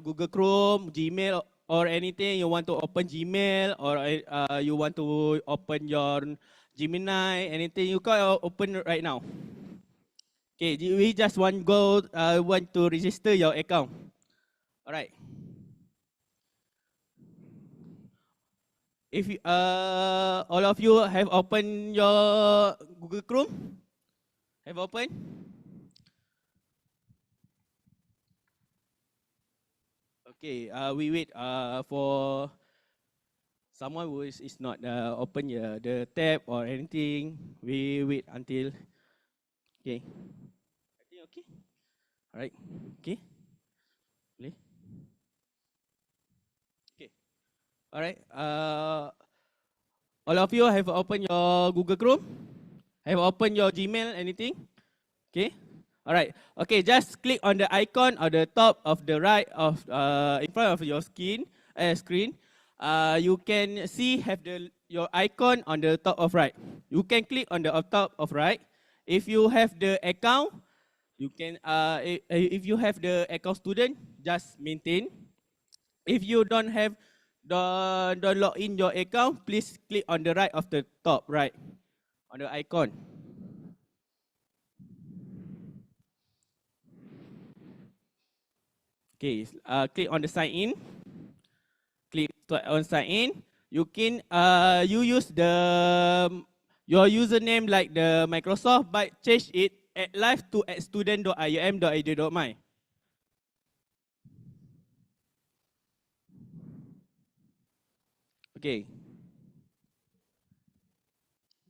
Google Chrome, Gmail, or anything, you want to open Gmail, or you want to open your Gemini, anything, you can open right now. Okay, we just want to register your account. All right. If all of you have opened your Google Chrome, have opened. Okay, we wait for someone who is not open the tab or anything. We wait until. Okay. I think okay. All right. Okay. Boleh. Okay. All right. All of you have opened your Google Chrome? Have opened your Gmail, anything? Okay. All right. Okay, just click on the icon on the top of the right of in front of your screen. You can see have your icon on the top of right. You can click on the top of right. If you have the account, you can. If you have the account student, just maintain. If you don't have the log in your account, please click on the right of the top right on the icon. Okay, click on the sign in. Click on sign in. You can you use your username like the Microsoft, but change it at live to at student.ium.edu.my. Okay.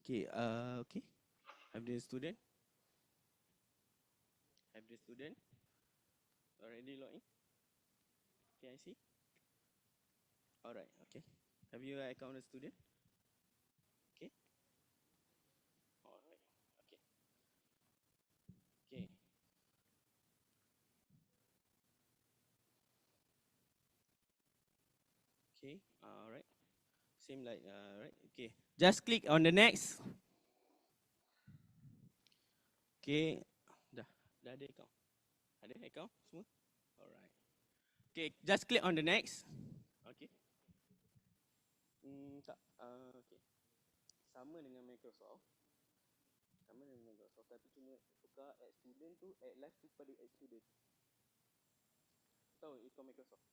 Okay. Okay. Have the student. Have the student already log in? Can I see? All right. Okay. Have you account a student? Okay. All right. Okay. Okay. Okay. All right. Same like right. Okay. Just click on the next. Okay. Dah ada account. Ada account semua? Alright. Okay, just click on the next. Okay. Tak. Okay. Sama dengan Microsoft. Sama dengan Microsoft, tapi cuma tukar add student tu, add live tu pada add student. Tahu ikon Microsoft?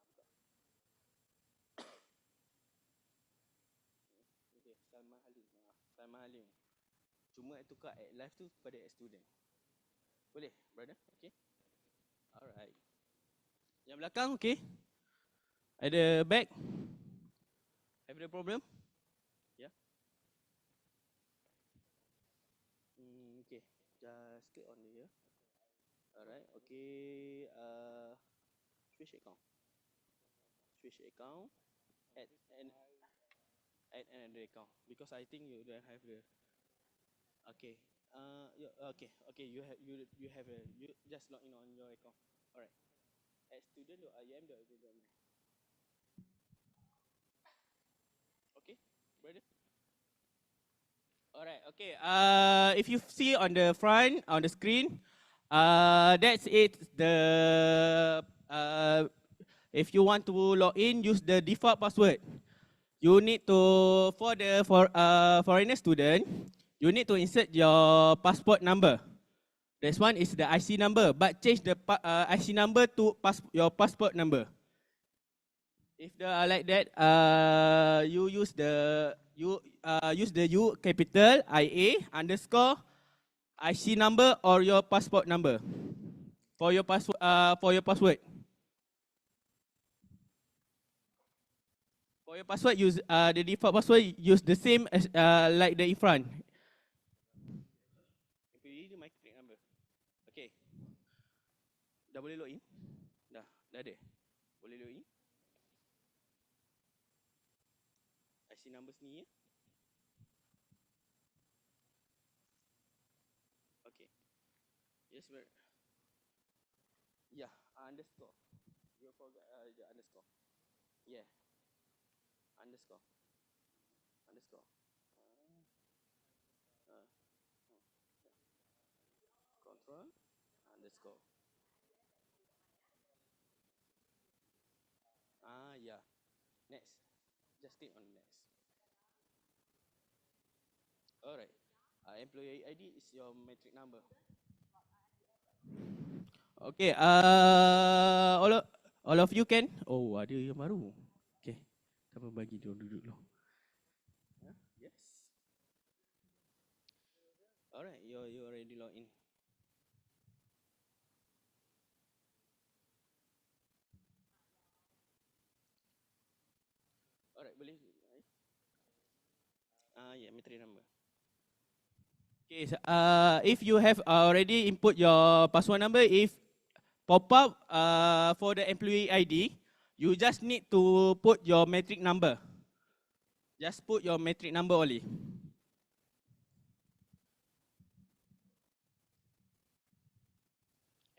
Buka. Okay, Salman Halim. Salman Halim. Cuma tukar add live tu pada add student. Boleh, brother? Okay. Alright. Yang belakang, okay. Ada back? Have the problem? Yeah. Okay. Just click on here. Alright. Okay. Switch account. Switch account. Add another account because I think you don't have the. Okay. Okay. Okay. You have you just log in on your account. Alright. At student.ium.edu.my. Okay, brother. Alright. Okay. If you see on the front on the screen, that's it. If you want to log in, use the default password. You need to for foreigner student, you need to insert your passport number. This one is the IC number, but change the IC number to your passport number. If like that, you use the U capital IA underscore IC number or your passport number for your password. For your password, use the default password. Use the same as like the in front. My number. Okay. Dah boleh login? Dah ada. Boleh login? IC number sini ya. Okay. Yes, sir. Yeah, underscore. You forgot the underscore. Yeah. Underscore. Control underscore. Next. Just click on next. Alright. Employee ID is your matric number. Okay. All of you can. Oh, ada yang baru. Okay. Kita bagi dia duduk dulu. Yes. Alright. You already log in. Alright, boleh. Yeah, matric number. Okay, so, if you have already input your password number, if pop up for the employee ID, you just need to put your matric number. Just put your matric number only.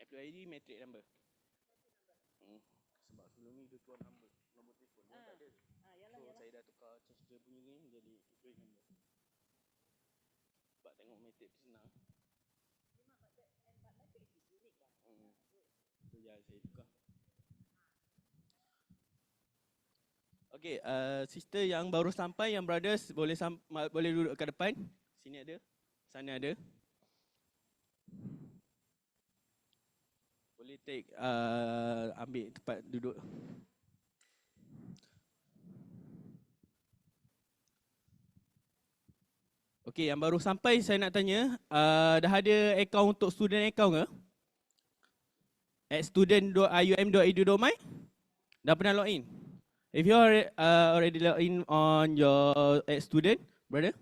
Employee ID, matric number. Sebab sebelum ni dia tuan nombor telefon. Dia tak ada. So saya dah tukar change dia punya ni jadi employee number. Sebab tengok matric tu senang. So ya, saya tukar. Okay, sister yang baru sampai, yang brothers boleh duduk kat depan. Sini ada, sana ada. Boleh take ambil tempat duduk. Okay, yang baru sampai saya nak tanya, dah ada akaun untuk student account ke? At student.ium.edu.my? Dah pernah login? If you already log in on your at student, brother?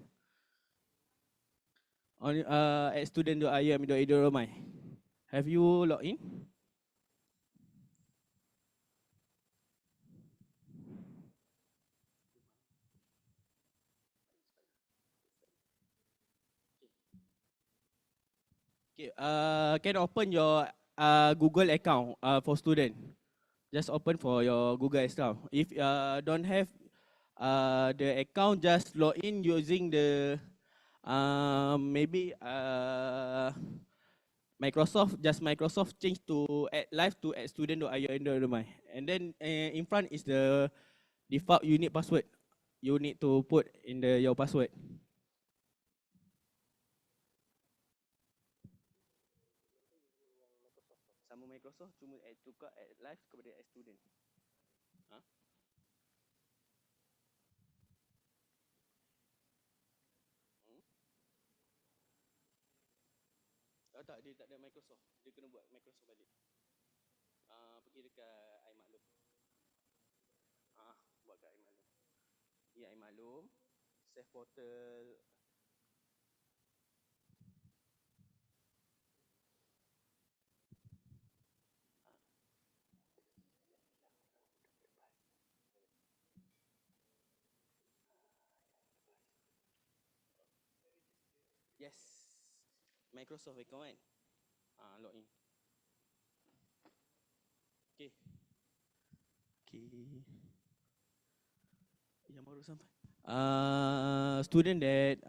On at student.ium.edu.my? Have you logged in? Okay, can open your Google account for student. Just open for your Google account. If don't have the account, just log in using the maybe Microsoft. Just Microsoft change to add live to add student.ium.my. And then in front is the default unique password. You need to put in your password. Sama Microsoft, cuma tukar add live kepada add student. Tak, dia tak ada Microsoft. Dia kena buat Microsoft balik. Pergi dekat iMaklum. Buat kat iMaklum. Ya, iMaklum. Save portal. Yes. Microsoft account kan? Log in. Okay. Yang baru sampai. Student that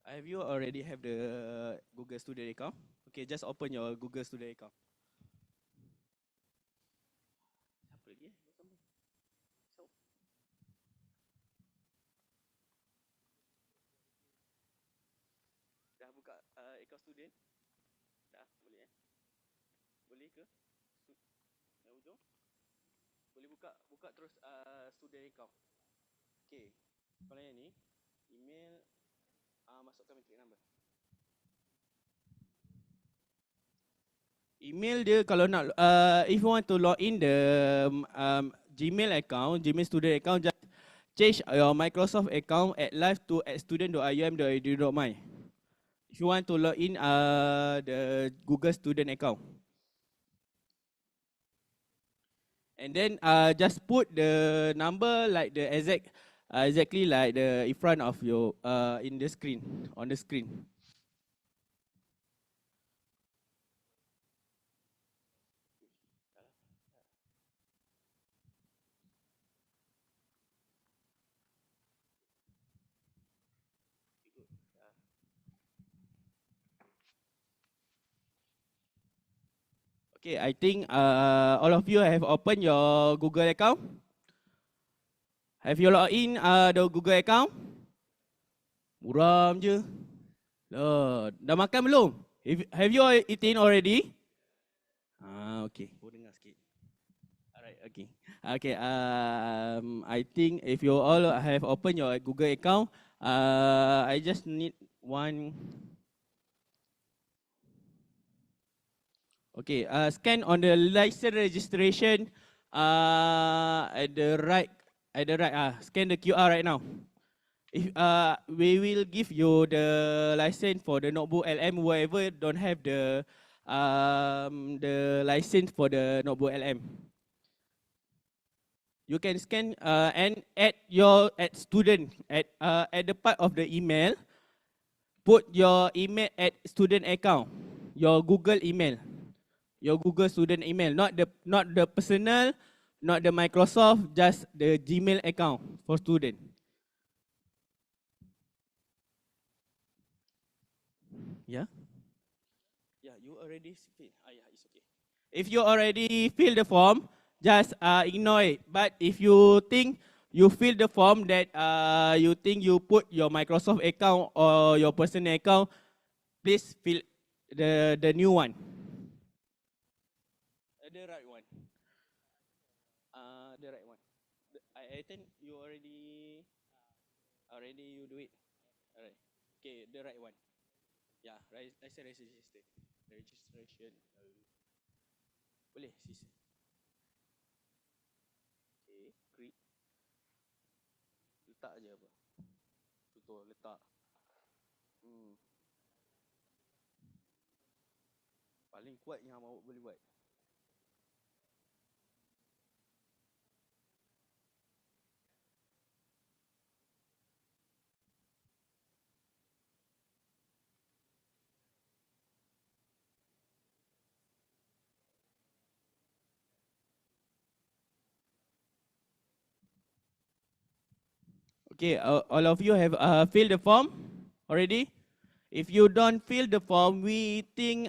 have you already have the Google Student account? Okay, just open your Google Student account. Siapa lagi? Dah buka account student? Dah, boleh Boleh ke? Yang hujung? Boleh buka terus student account. Okay, kalau yang ni, email, masukkan matric number. Email dia kalau nak, if you want to log in the Gmail account, Gmail student account, just change your Microsoft account at live to at student.ium.edu.my. If you want to log in the Google student account. And then just put the number like the exactly like the in front of your in the screen, on the screen. Okay, I think all of you have opened your Google account. Have you logged in the Google account? Muram je. Dah makan belum? Have you eaten already? Okay. Oh, dengar sikit. Alright, okay. Okay, I think if you all have opened your Google account, I just need one. Okay, scan on the license registration at the right. Scan the QR right now. If we will give you the license for the notebook LM. Whoever don't have the license for the notebook LM, you can scan and add your student at the part of the email. Put your email at student account, your Google email, your Google student email, not the personal, not the Microsoft, just the Gmail account for student. Yeah. Yeah, you already fill. Yeah, it's okay. If you already fill the form, just ignore it. But if you think you fill the form that you think you put your Microsoft account or your personal account, please fill the new one. The right one. The right one. I think you already you do it. Alright. Okay, the right one. Yeah, right. I said registration. Registration. Boleh sis. Okay, create. Letak aja apa. Tutur letak. Paling kuat yang awak boleh buat. Okay, all of you have filled the form already? If you don't fill the form, we think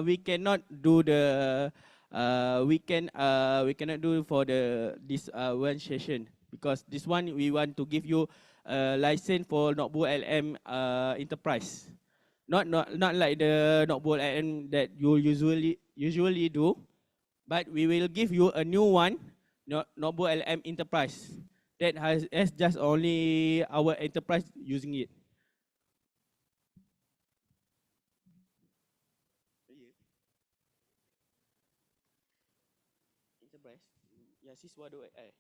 we cannot do the we cannot do for this one session, because this one we want to give you a license for Notebook LM Enterprise. Not like the Notebook LM that you usually do, but we will give you a new one, Notebook LM Enterprise, that has just only our enterprise using it. Enterprise? Ya, siswa do AI.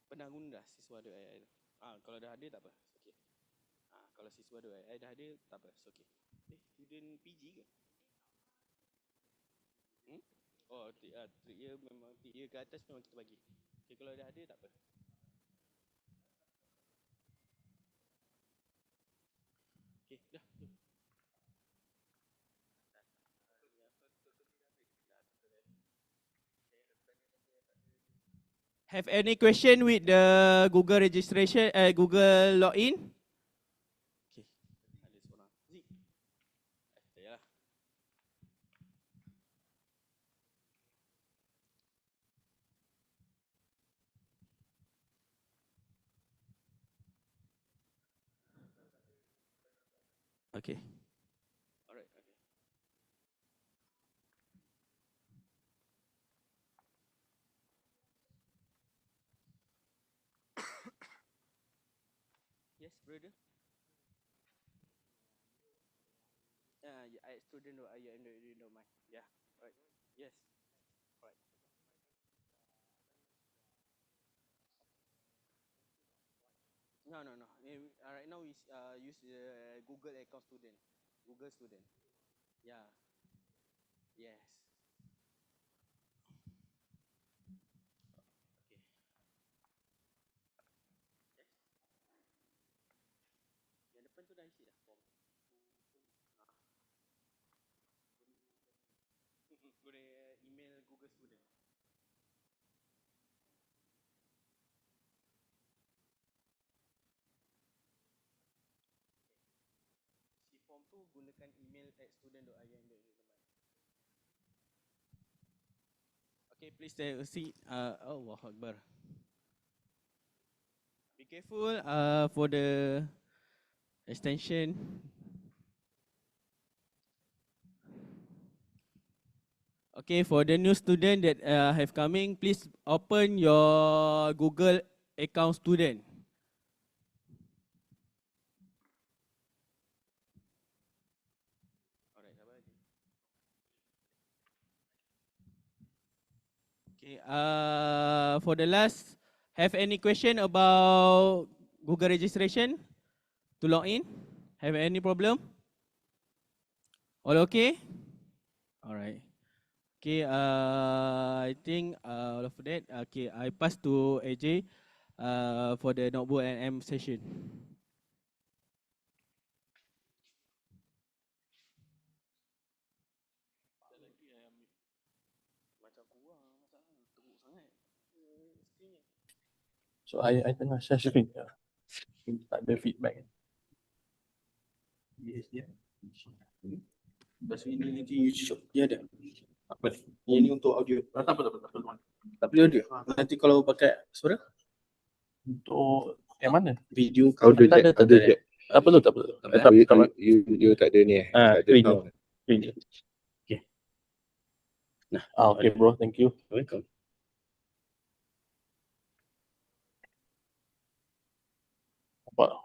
Pernah guna dah siswa do AI. Kalau dah ada tak apa. Okey. Kalau siswa do AI dah ada tak apa. Okey. Student PG ke? Oh, 3 year memang 3 year ke atas memang kita bagi. Okey, kalau dah ada tak apa. Okey, dah. Have any question with the Google registration, Google login? Okay, ada seorang. Zik. Yalah. Okay. Alright, okay. Yes, brother. Yeah, I student do I don't mind. Yeah, right. Yes. Right. No. Right now we use Google account student. Google student. Yeah. Yes. Okay. Yes. Yang depan tu dah isi dah form. Guna email Google student. Si form tu gunakan email at student.in. Okay, please see. Allahu Akbar. careful for the extension. Okay, for the new student that have coming, please open your Google account student. Okay, for the last, have any question about Google registration to log in? Have any problem? All okay? All right. Okay, I think all of that. Okay, I pass to AJ for the notebook and M session. So I tengah share screen. Tak ada feedback. Yes, dia. Lepas ini nanti YouTube dia ada. Apa ni? Ini untuk audio. Tak apa. Tak perlu audio. Nanti kalau pakai suara? Untuk yang mana? Video. Audio tak jack. ada. Tak perlu. You tak ada ni tak ada sound. Screen. Okay. Nah, okay bro, thank you. Welcome. Apa?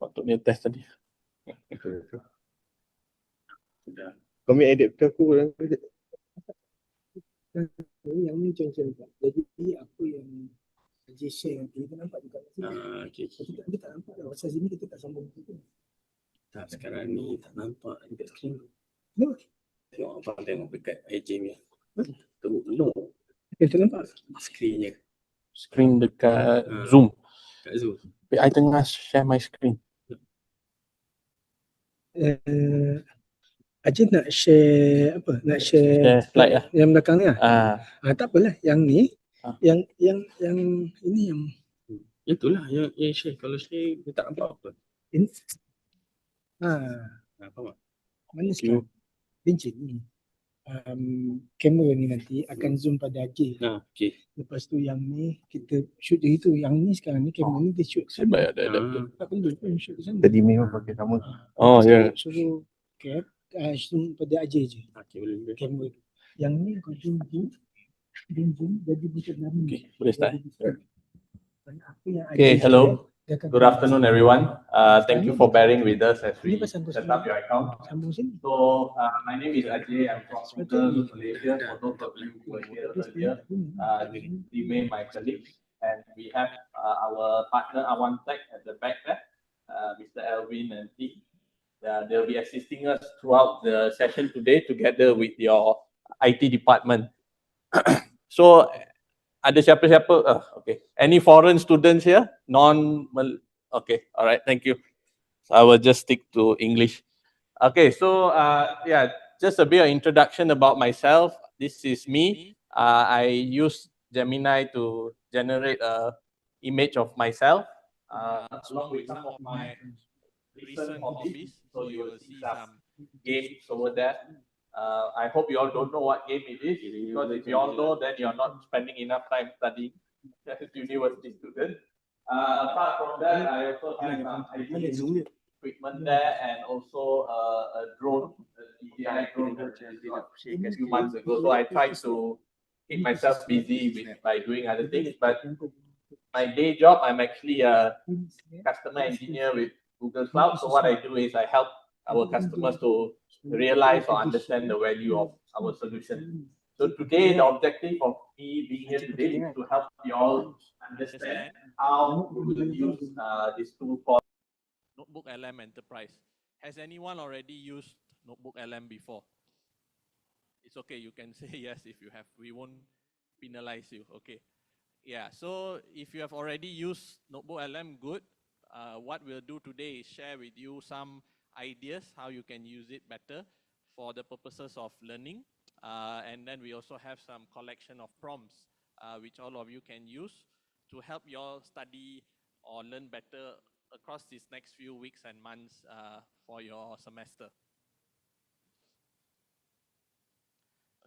Patutnya test tadi. Sudah. Kau ambil edit ke aku orang edit? Yang ni macam-macam. Jadi apa yang Haji share nanti kita nampak juga. Okay. Kita tak nampak dah. Pasal sini kita tak sambung kita. Tak, sekarang ni tak nampak dekat skrin. Kenapa? Tengok abang tengok dekat AJ ni. Tengok no. Kita nampak. Skrinnya. Screen dekat Zoom. Kat Zoom. I tengah share my screen. Haji nak share apa? Nak share slide lah. yang belakang ni lah. Tak apalah. Yang ni. Yang ini yang. Itulah yang share. Kalau share dia tak nampak apa. Ini. Apa mak? Mana sekarang? Pencet ni. Kamera ni nanti akan zoom pada Haji. Okay. Lepas tu yang ni kita shoot je itu. Yang ni sekarang ni kamera ni dia shoot ke sana. Tak perlu pun shoot ke sana. Tadi memang pakai sama. Suruh cap zoom pada Haji je. Okay, boleh. Kamera tu. Yang ni kau zoom jadi bukan lari. Okay, boleh start. Apa yang Okay, Haji hello. share, dia akan Good afternoon everyone. Thank you for bearing with us as we set up your account. sambung sini. So my name is Ajay. I'm from Google Malaysia. For those of you who were here earlier, remain my colleagues, and we have our partner Awan Tech at the back there, Mr. Elvin and T. They'll be assisting us throughout the session today together with your IT department. So ada siapa-siapa? Okay. Any foreign students here? Okay. All right. Thank you. So I will just stick to English. Okay. So just a bit of introduction about myself. This is me. I use Gemini to generate a image of myself, along with some of my recent hobbies. So you will see some games over there. I hope you all don't know what game it is, because if you all know, then you're not spending enough time studying as a university student. Apart from that, I also have some equipment there, and also a drone, a DJI drone that I got a few months ago. So I try to keep myself busy by doing other things. But my day job, I'm actually a customer engineer with Google Cloud. So what I do is I help our customers to realize or understand the value of our solution. So today, the objective of me being here today is to help you all understand how we will use this tool called NotebookLM Enterprise. Has anyone already used NotebookLM before? It's okay, you can say yes if you have. We won't penalize you, okay. Yeah, so if you have already used NotebookLM, good. What we'll do today is share with you some ideas how you can use it better for the purposes of learning. And then we also have some collection of prompts which all of you can use to help you all study or learn better across these next few weeks and months for your semester.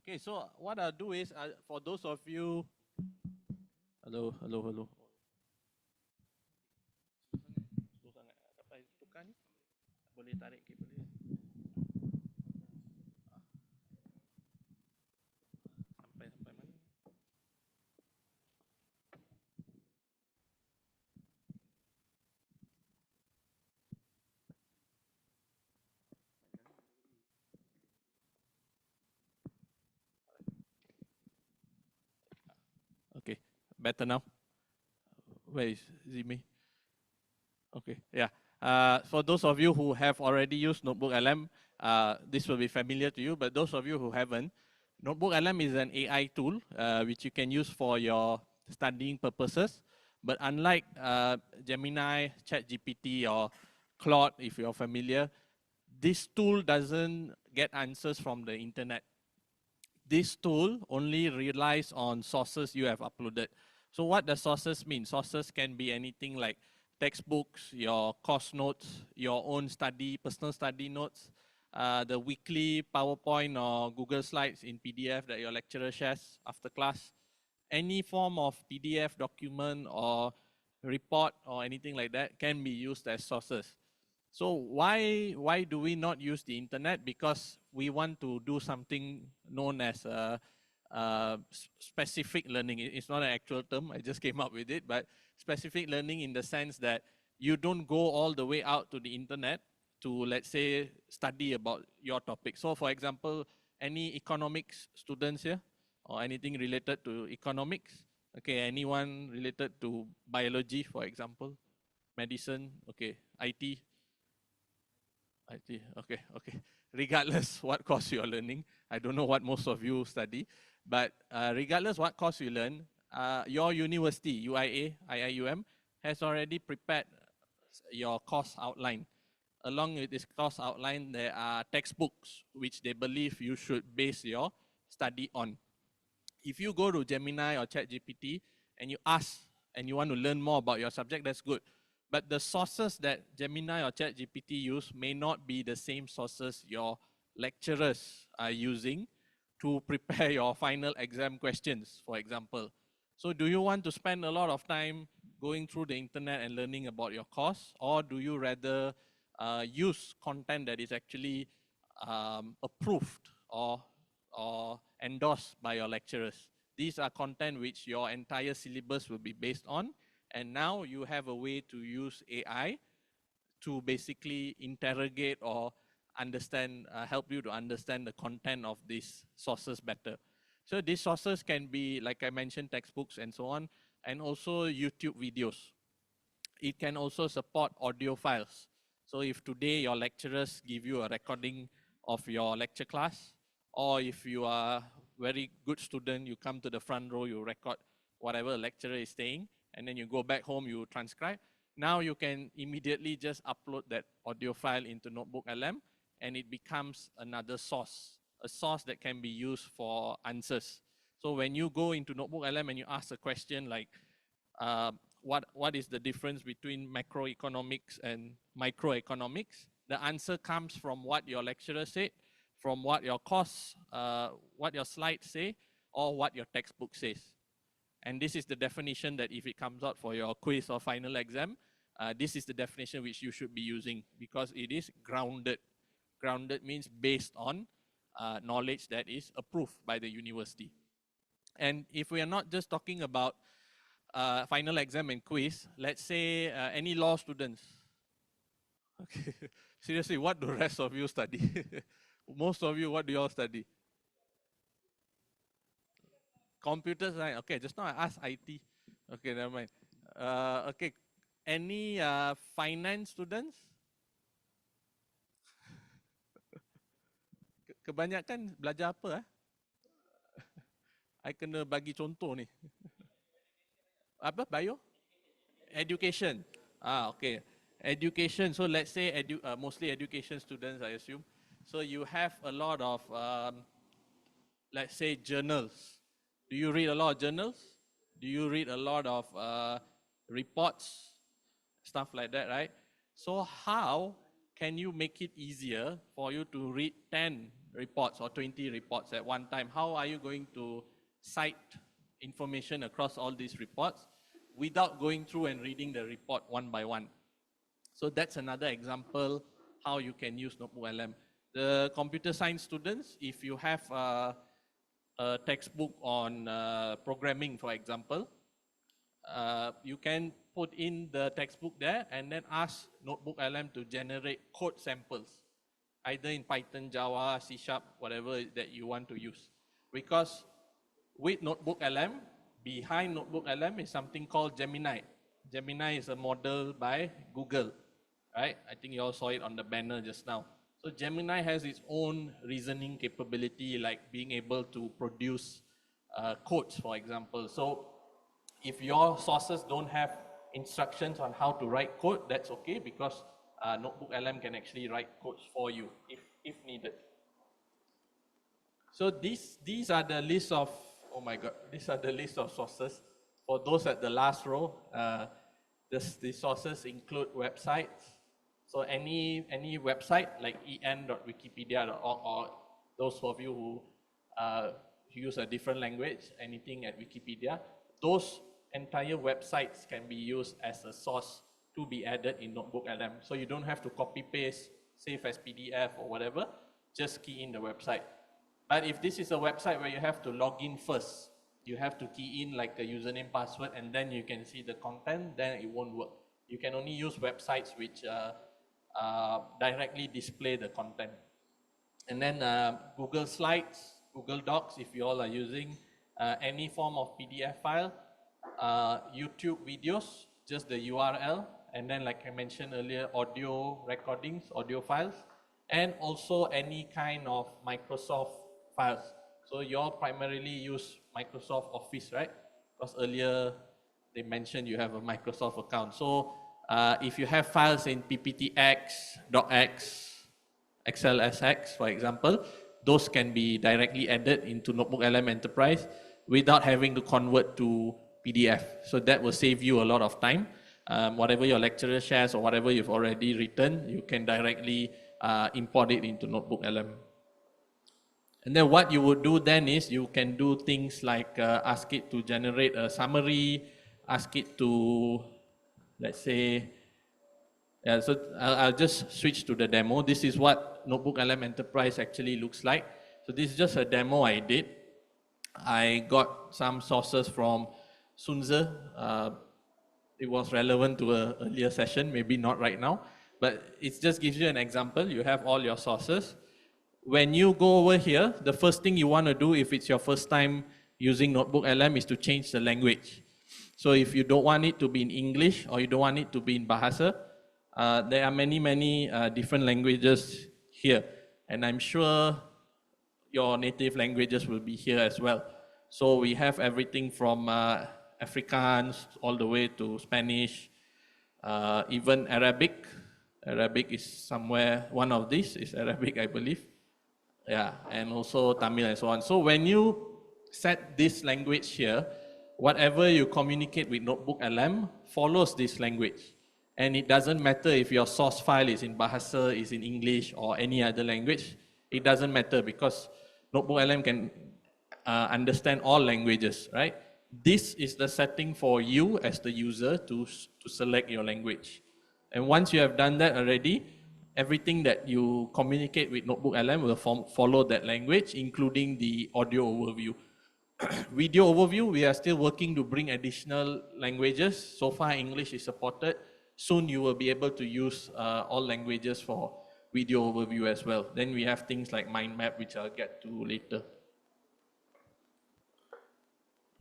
Okay, so what I'll do is, for those of you Hello, hello, hello. Slow sangat. Dapat tukar ni? Boleh tarik kabel dia. Sampai mana? Okay, better now. Where is Zimi? Okay, yeah. For those of you who have already used NotebookLM, this will be familiar to you, but those of you who haven't, NotebookLM is an AI tool which you can use for your studying purposes. But unlike Gemini, ChatGPT, or Claude, if you're familiar, this tool doesn't get answers from the internet. This tool only relies on sources you have uploaded. So what does sources mean? Sources can be anything like textbooks, your course notes, your own study, personal study notes, the weekly PowerPoint or Google Slides in PDF that your lecturer shares after class, any form of PDF document or report or anything like that can be used as sources. So why do we not use the internet? Because we want to do something known as specific learning. It's not an actual term, I just came up with it, but specific learning in the sense that you don't go all the way out to the internet to, let's say, study about your topic. So for example, any economics students here or anything related to economics? Okay, anyone related to biology, for example, medicine, okay, IT, okay. Regardless what course you are learning, I don't know what most of you study, but regardless what course you learn, your university, UIA, IIUM, has already prepared your course outline. Along with this course outline, there are textbooks which they believe you should base your study on. If you go to Gemini or ChatGPT and you ask and you want to learn more about your subject, that's good. But the sources that Gemini or ChatGPT use may not be the same sources your lecturers are using to prepare your final exam questions, for example. So do you want to spend a lot of time going through the internet and learning about your course, or do you rather use content that is actually approved or endorsed by your lecturers? These are content which your entire syllabus will be based on, and now you have a way to use AI to basically interrogate or understand, help you to understand the content of these sources better. So these sources can be, like I mentioned, textbooks and so on, and also YouTube videos. It can also support audio files. So if today your lecturers give you a recording of your lecture class, or if you are very good student, you come to the front row, you record whatever the lecturer is saying, and then you go back home, you transcribe. Now you can immediately just upload that audio file into NotebookLM, and it becomes another source, a source that can be used for answers. So when you go into NotebookLM and you ask a question like, what is the difference between macroeconomics and microeconomics? The answer comes from what your lecturer said, from what your course, what your slides say, or what your textbook says. And this is the definition that if it comes out for your quiz or final exam, this is the definition which you should be using, because it is grounded. Grounded means based on knowledge that is approved by the university. And if we are not just talking about final exam and quiz, let's say any law students. Okay, seriously, what do the rest of you study? Most of you, what do you all study? Computer science. Okay, just now I asked IT. Okay, never mind. Okay, any finance students? Kebanyakan belajar apa? I kena bagi contoh ni. Apa? Bio? Education. Okay. Education. So let's say mostly education students, I assume. So you have a lot of, let's say, journals. Do you read a lot of journals? Do you read a lot of reports? Stuff like that, right? So how can you make it easier for you to read 10 reports or 20 reports at one time? How are you going to cite information across all these reports without going through and reading the report one by one. So that's another example how you can use NotebookLM. The computer science students, if you have a textbook on programming, for example, you can put in the textbook there and then ask NotebookLM to generate code samples, either in Python, Java, C#, whatever that you want to use. Because with NotebookLM, behind NotebookLM is something called Gemini. Gemini is a model by Google, right? I think you all saw it on the banner just now. So Gemini has its own reasoning capability, like being able to produce codes, for example. So if your sources don't have instructions on how to write code, that's okay, because NotebookLM can actually write codes for you if needed. So these are the list of, oh my God, these are the list of sources. For those at the last row, the sources include websites. So any website like en.wikipedia.org, or those of you who use a different language, anything at Wikipedia, those entire websites can be used as a source to be added in NotebookLM. So you don't have to copy paste, save as PDF or whatever, just key in the website. But if this is a website where you have to log in first, you have to key in like a username, password, and then you can see the content, then it won't work. You can only use websites which directly display the content. And then Google Slides, Google Docs, if you all are using any form of PDF file, YouTube videos, just the URL, and then like I mentioned earlier, audio recordings, audio files, and also any kind of Microsoft files. So you all primarily use Microsoft Office, right? Because earlier they mentioned you have a Microsoft account. So if you have files in PPTX, DocX, XLSX, for example, those can be directly added into NotebookLM Enterprise without having to convert to PDF. So that will save you a lot of time. Whatever your lecturer shares or whatever you've already written, you can directly import it into NotebookLM. And then what you would do then is you can do things like ask it to generate a summary, ask it to, let's say, so I'll just switch to the demo. This is what NotebookLM Enterprise actually looks like. So this is just a demo I did. I got some sources from Sunze. It was relevant to an earlier session, maybe not right now, but it just gives you an example. You have all your sources. When you go over here, the first thing you want to do if it's your first time using NotebookLM is to change the language. So if you don't want it to be in English or you don't want it to be in Bahasa, there are many different languages here. And I'm sure your native languages will be here as well. So we have everything from Afrikaans all the way to Spanish, even Arabic. Arabic is somewhere, one of these is Arabic, I believe. Yeah, and also Tamil and so on. So when you set this language here, whatever you communicate with NotebookLM follows this language. And it doesn't matter if your source file is in Bahasa, is in English, or any other language. It doesn't matter because NotebookLM can understand all languages, right? This is the setting for you as the user to select your language. And once you have done that already, everything that you communicate with NotebookLM will follow that language, including the audio overview. Video overview, we are still working to bring additional languages. So far, English is supported. Soon you will be able to use all languages for video overview as well. Then we have things like mind map, which I'll get to later.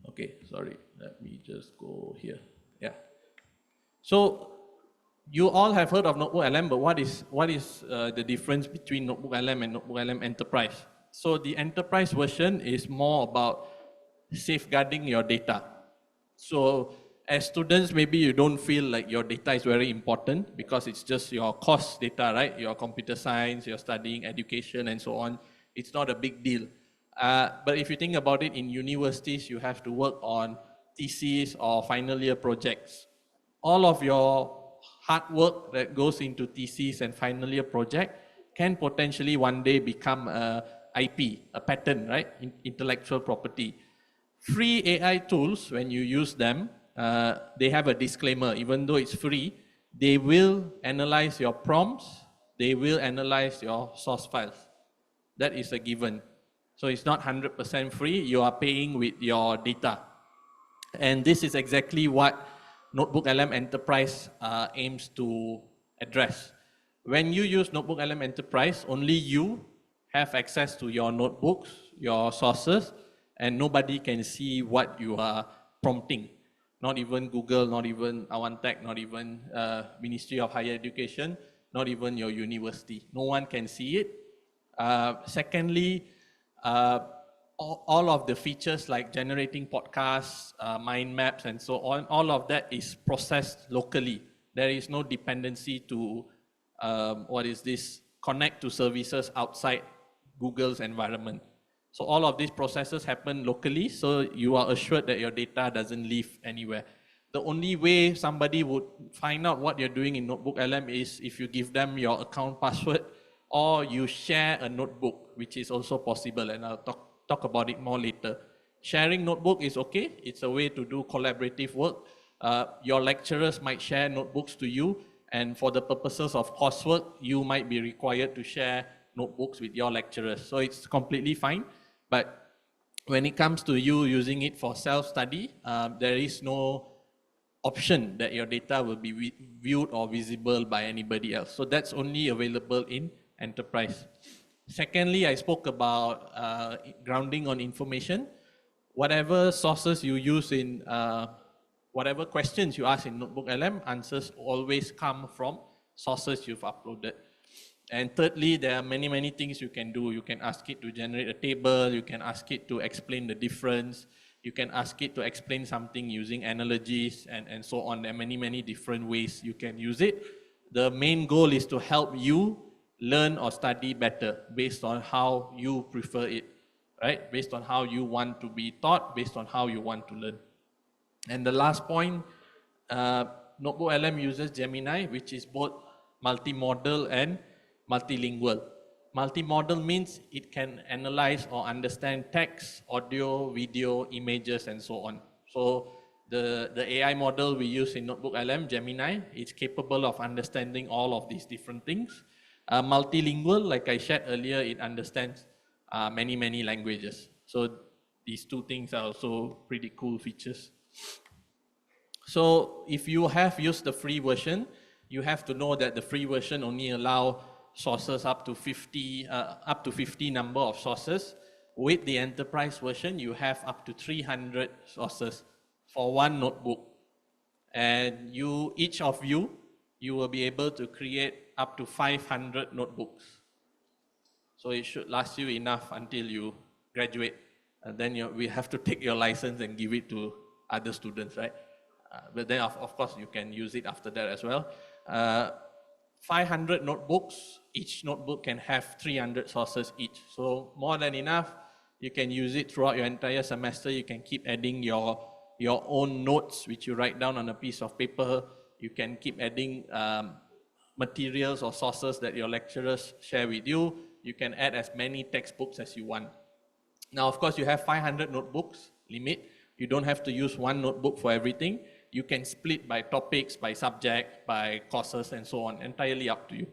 Okay, sorry, let me just go here. Yeah. So you all have heard of NotebookLM, but what is the difference between NotebookLM and NotebookLM Enterprise? So the Enterprise version is more about safeguarding your data. So as students, maybe you don't feel like your data is very important because it's just your course data, right? Your computer science, you're studying education and so on. It's not a big deal. But if you think about it, in universities, you have to work on theses or final year projects. All of your hard work that goes into thesis and final year project can potentially one day become a IP, a patent, right? Intellectual property. Free AI tools, when you use them, they have a disclaimer. Even though it's free, they will analyze your prompts, they will analyze your source files. That is a given. So it's not 100% free, you are paying with your data. And this is exactly what NotebookLM Enterprise aims to address. When you use NotebookLM Enterprise, only you have access to your notebooks, your sources, and nobody can see what you are prompting. Not even Google, not even Awantech, not even Ministry of Higher Education, not even your university. No one can see it. Secondly, all of the features like generating podcasts, mind maps, and so on, all of that is processed locally. There is no dependency to, connect to services outside Google's environment. So all of these processes happen locally, so you are assured that your data doesn't leave anywhere. The only way somebody would find out what you're doing in NotebookLM is if you give them your account password or you share a notebook, which is also possible, and I'll talk about it more later. Sharing notebook is okay. It's a way to do collaborative work. Your lecturers might share notebooks to you, and for the purposes of coursework, you might be required to share notebooks with your lecturers. So it's completely fine. But when it comes to you using it for self-study, there is no option that your data will be viewed or visible by anybody else. So that's only available in Enterprise. Secondly, I spoke about grounding on information. Whatever sources you use in, whatever questions you ask in NotebookLM, answers always come from sources you've uploaded. And thirdly, there are many, many things you can do. You can ask it to generate a table, you can ask it to explain the difference, you can ask it to explain something using analogies and so on. There are many, many different ways you can use it. The main goal is to help you learn or study better based on how you prefer it, right? Based on how you want to be taught, based on how you want to learn. And the last point, NotebookLM uses Gemini, which is both multimodal and multilingual. Multimodal means it can analyze or understand text, audio, video, images, and so on. So the AI model we use in NotebookLM, Gemini, is capable of understanding all of these different things. Multilingual, like I shared earlier, it understands many, many languages. So these two things are also pretty cool features. So if you have used the free version, you have to know that the free version only allows sources up to 50 number of sources. With the enterprise version, you have up to 300 sources for one notebook. And each of you will be able to create up to 500 notebooks. So it should last you enough until you graduate. And then we have to take your license and give it to other students, right? But then of course you can use it after that as well. 500 notebooks, each notebook can have 300 sources each. So more than enough, you can use it throughout your entire semester. You can keep adding your own notes, which you write down on a piece of paper. You can keep adding materials or sources that your lecturers share with you. You can add as many textbooks as you want. Now, of course, you have 500 notebooks limit. You don't have to use one notebook for everything. You can split by topics, by subject, by courses, and so on, entirely up to you.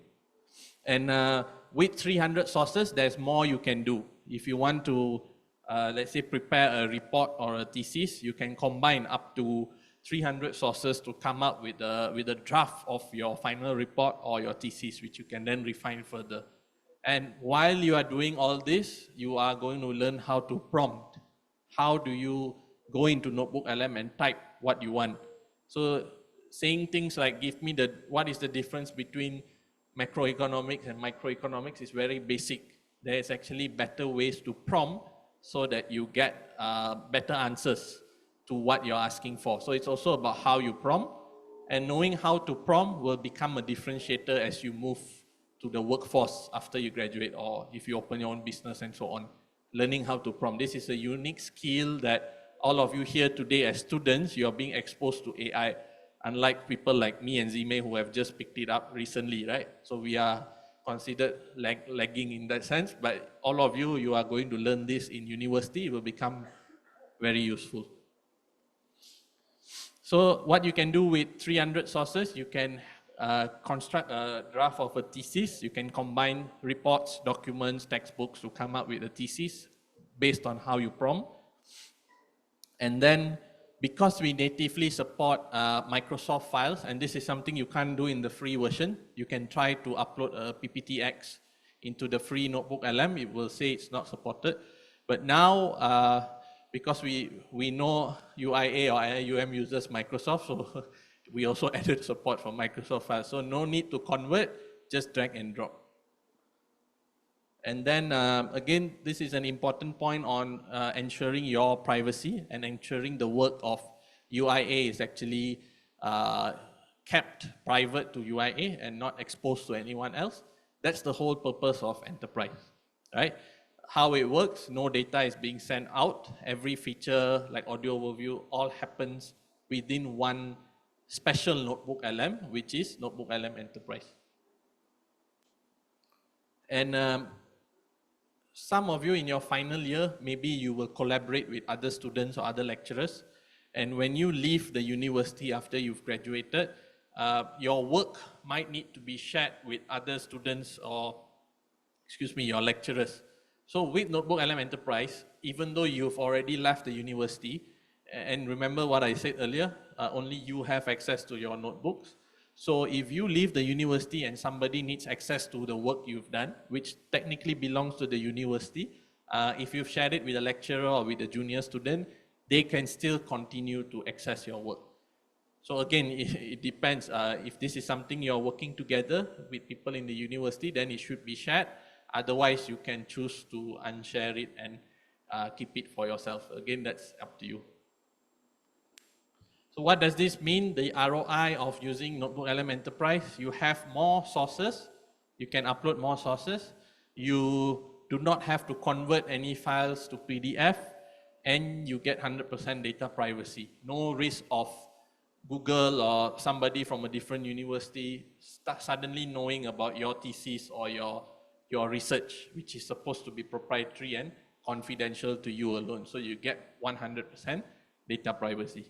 And with 300 sources, there's more you can do. If you want to, let's say, prepare a report or a thesis, you can combine up to 300 sources to come up with a draft of your final report or your thesis, which you can then refine further. And while you are doing all this, you are going to learn how to prompt. How do you go into NotebookLM and type what you want? So saying things like, give me what is the difference between macroeconomics and microeconomics is very basic. There is actually better ways to prompt so that you get better answers to what you're asking for. So it's also about how you prompt, and knowing how to prompt will become a differentiator as you move to the workforce after you graduate, or if you open your own business and so on. Learning how to prompt. This is a unique skill that all of you here today as students, you are being exposed to AI, unlike people like me and Zime who have just picked it up recently, right? So we are considered lagging in that sense, but all of you, you are going to learn this in university. It will become very useful. So what you can do with 300 sources, you can construct a draft of a thesis. You can combine reports, documents, textbooks to come up with a thesis based on how you prompt. And then because we natively support Microsoft files, and this is something you can't do in the free version, you can try to upload a PPTX into the free NotebookLM. It will say it's not supported. But now, because we know UIA or IIUM uses Microsoft, so we also added support for Microsoft files. So no need to convert, just drag and drop. And then again, this is an important point on ensuring your privacy and ensuring the work of UIA is actually kept private to UIA and not exposed to anyone else. That's the whole purpose of enterprise, right? How it works, no data is being sent out. Every feature like audio overview all happens within one special NotebookLM, which is NotebookLM Enterprise. And some of you in your final year, maybe you will collaborate with other students or other lecturers. And when you leave the university after you've graduated, your work might need to be shared with other students or, your lecturers. So with NotebookLM Enterprise, even though you've already left the university, and remember what I said earlier, only you have access to your notebooks. So if you leave the university and somebody needs access to the work you've done, which technically belongs to the university, if you've shared it with a lecturer or with a junior student, they can still continue to access your work. So again, it depends. If this is something you're working together with people in the university, then it should be shared. Otherwise, you can choose to unshare it and keep it for yourself. Again, that's up to you. So what does this mean? The ROI of using NotebookLM Enterprise, you have more sources, you can upload more sources, you do not have to convert any files to PDF, and you get 100% data privacy. No risk of Google or somebody from a different university suddenly knowing about your thesis or your research, which is supposed to be proprietary and confidential to you alone. So you get 100% data privacy.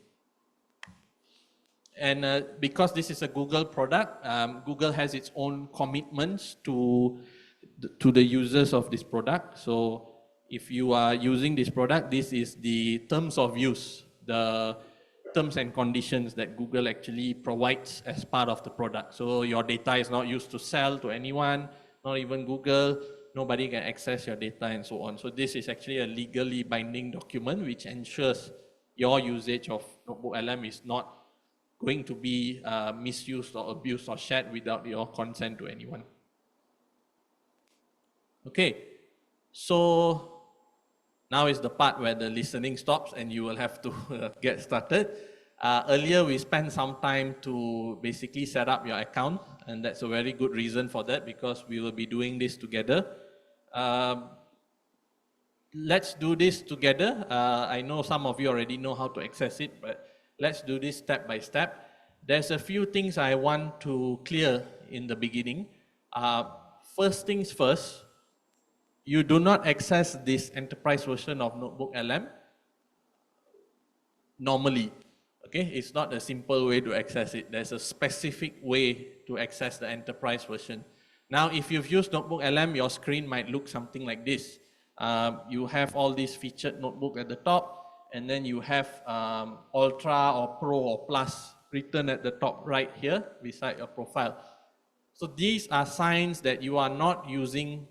And because this is a Google product, Google has its own commitments to the users of this product. So if you are using this product, this is the terms of use, the terms and conditions that Google actually provides as part of the product. So your data is not used to sell to anyone, not even Google, nobody can access your data and so on. So this is actually a legally binding document which ensures your usage of NotebookLM is not going to be misused or abused or shared without your consent to anyone. Okay, so now is the part where the listening stops and you will have to get started. Earlier we spent some time to basically set up your account, and that's a very good reason for that because we will be doing this together. Let's do this together. I know some of you already know how to access it, but let's do this step by step. There's a few things I want to clear in the beginning. First things first, you do not access this enterprise version of NotebookLM normally. Okay, it's not a simple way to access it. There's a specific way to access the enterprise version. Now, if you've used NotebookLM, your screen might look something like this. You have all these featured notebook at the top, and then you have Ultra or Pro or Plus written at the top right here beside your profile. So these are signs that you are not using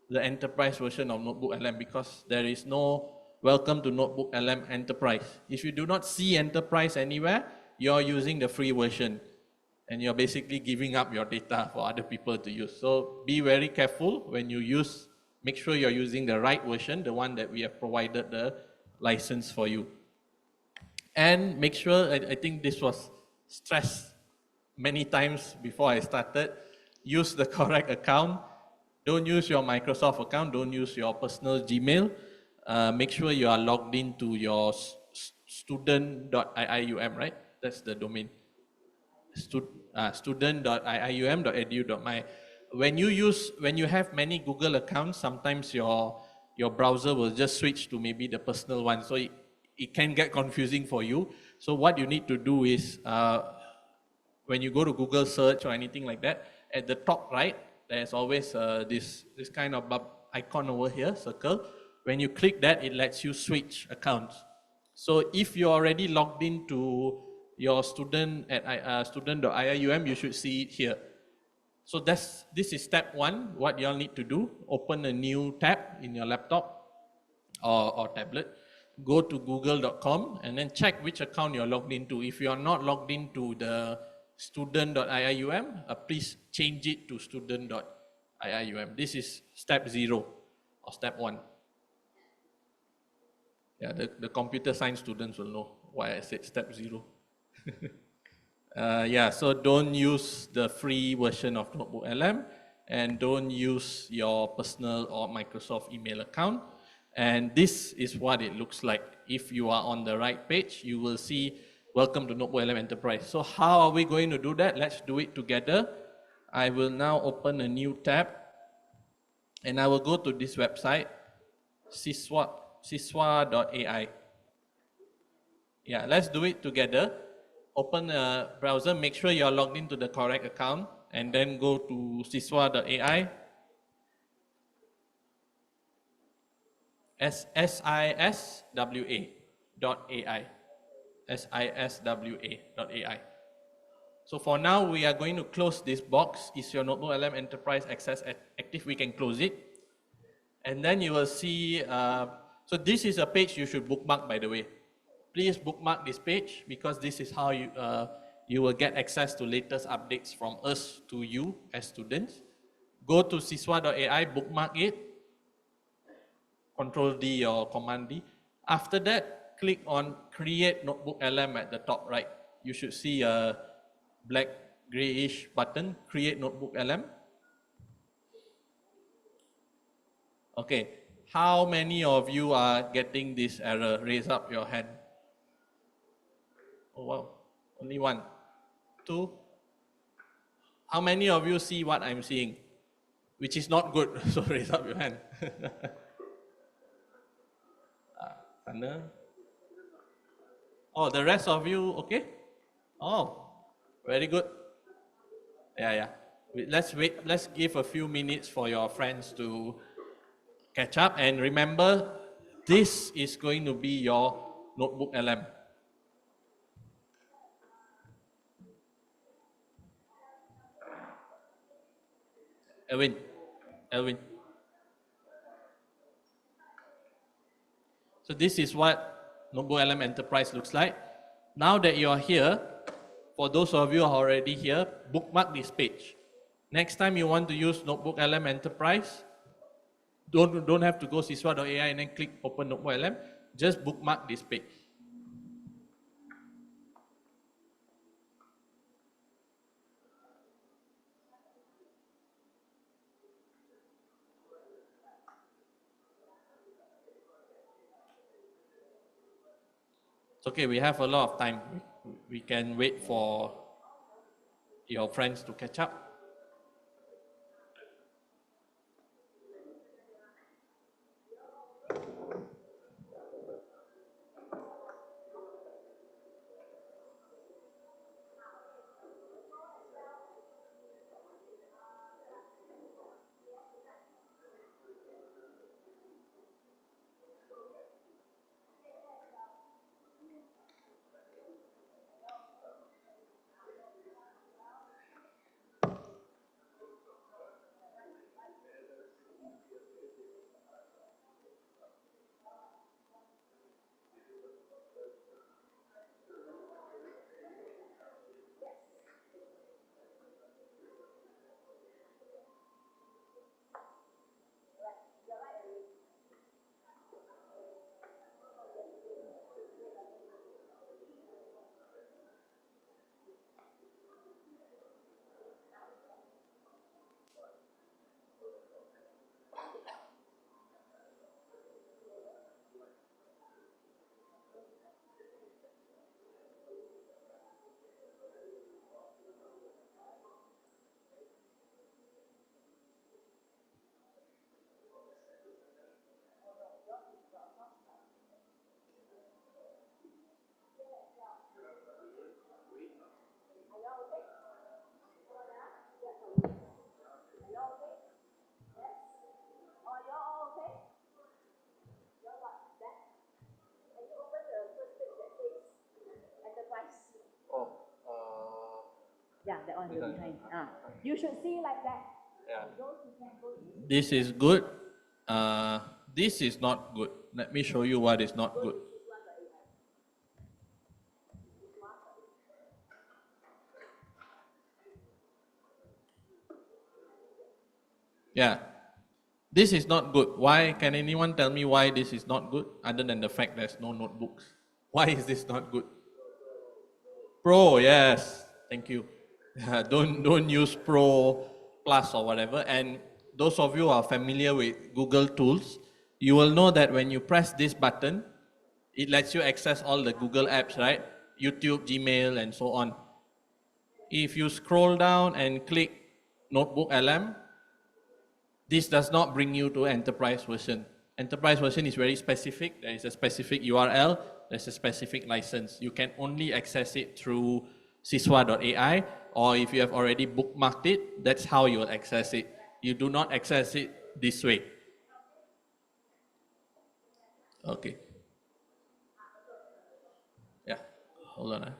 the enterprise version of NotebookLM because there is no welcome to NotebookLM Enterprise. If you do not see Enterprise anywhere, you're using the free version and you're basically giving up your data for other people to use. So be very careful when you use, make sure you're using the right version, the one that we have provided the license for you. And make sure, I think this was stressed many times before I started, use the correct account. Don't use your Microsoft account, don't use your personal Gmail. Make sure you are logged into your student.iium, right? That's the domain. Student.iium.edu.my. When you have many Google accounts, sometimes your browser will just switch to maybe the personal one. So it can get confusing for you. So what you need to do is, when you go to Google search or anything like that, at the top right, there's always this kind of icon over here, circle. When you click that, it lets you switch accounts. So if you're already logged into your student at student.iium, you should see it here. So this is step one, what you'll need to do. Open a new tab in your laptop or tablet. Go to google.com and then check which account you're logged into. If you're not logged into the student.iium, please change it to student.iium. This is step 0 or step 1. Yeah, the computer science students will know why I said step 0. Yeah, so don't use the free version of NotebookLM and don't use your personal or Microsoft email account. And this is what it looks like. If you are on the right page, you will see Welcome to NotebookLM Enterprise. So how are we going to do that? Let's do it together. I will now open a new tab and I will go to this website, siswa.ai. Yeah, let's do it together. Open a browser, make sure you're logged into the correct account, and then go to siswa.ai. SISWA.ai. SISWA.ai. So for now, we are going to close this box. Is your NotebookLM Enterprise Access active? We can close it. And then you will see, so this is a page you should bookmark, by the way. Please bookmark this page because this is how you will get access to latest updates from us to you as students. Go to siswa.ai, bookmark it, Control D or Command D. After that, click on Create NotebookLM at the top right. You should see a black grayish button, Create NotebookLM. Okay, how many of you are getting this error? Raise up your hand. Oh wow, only 1, 2. How many of you see what I'm seeing? Which is not good, so raise up your hand. Oh, the rest of you okay? Oh, very good. Yeah. Let's wait, let's give a few minutes for your friends to catch up. And remember, this is going to be your NotebookLM. Elvin. So this is what NotebookLM Enterprise looks like. Now that you are here, for those of you who are already here, bookmark this page. Next time you want to use NotebookLM Enterprise, don't have to go siswa.ai and then click open NotebookLM. Just bookmark this page. It's okay, we have a lot of time. We can wait for your friends to catch up. that one, the behind. You should see like that. Yeah. This is good. This is not good. Let me show you what is not good. Yeah. This is not good. Why? Can anyone tell me why this is not good? Other than the fact there's no notebooks. Why is this not good? Pro, yes. Thank you. Don't use Pro Plus or whatever. And those of you who are familiar with Google tools, you will know that when you press this button, it lets you access all the Google apps, right? YouTube, Gmail, and so on. If you scroll down and click NotebookLM, this does not bring you to enterprise version. Enterprise version is very specific. There is a specific URL, there's a specific license. You can only access it through siswa.ai, or if you have already bookmarked it, that's how you will access it. You do not access it this way. Okay. Yeah, hold on.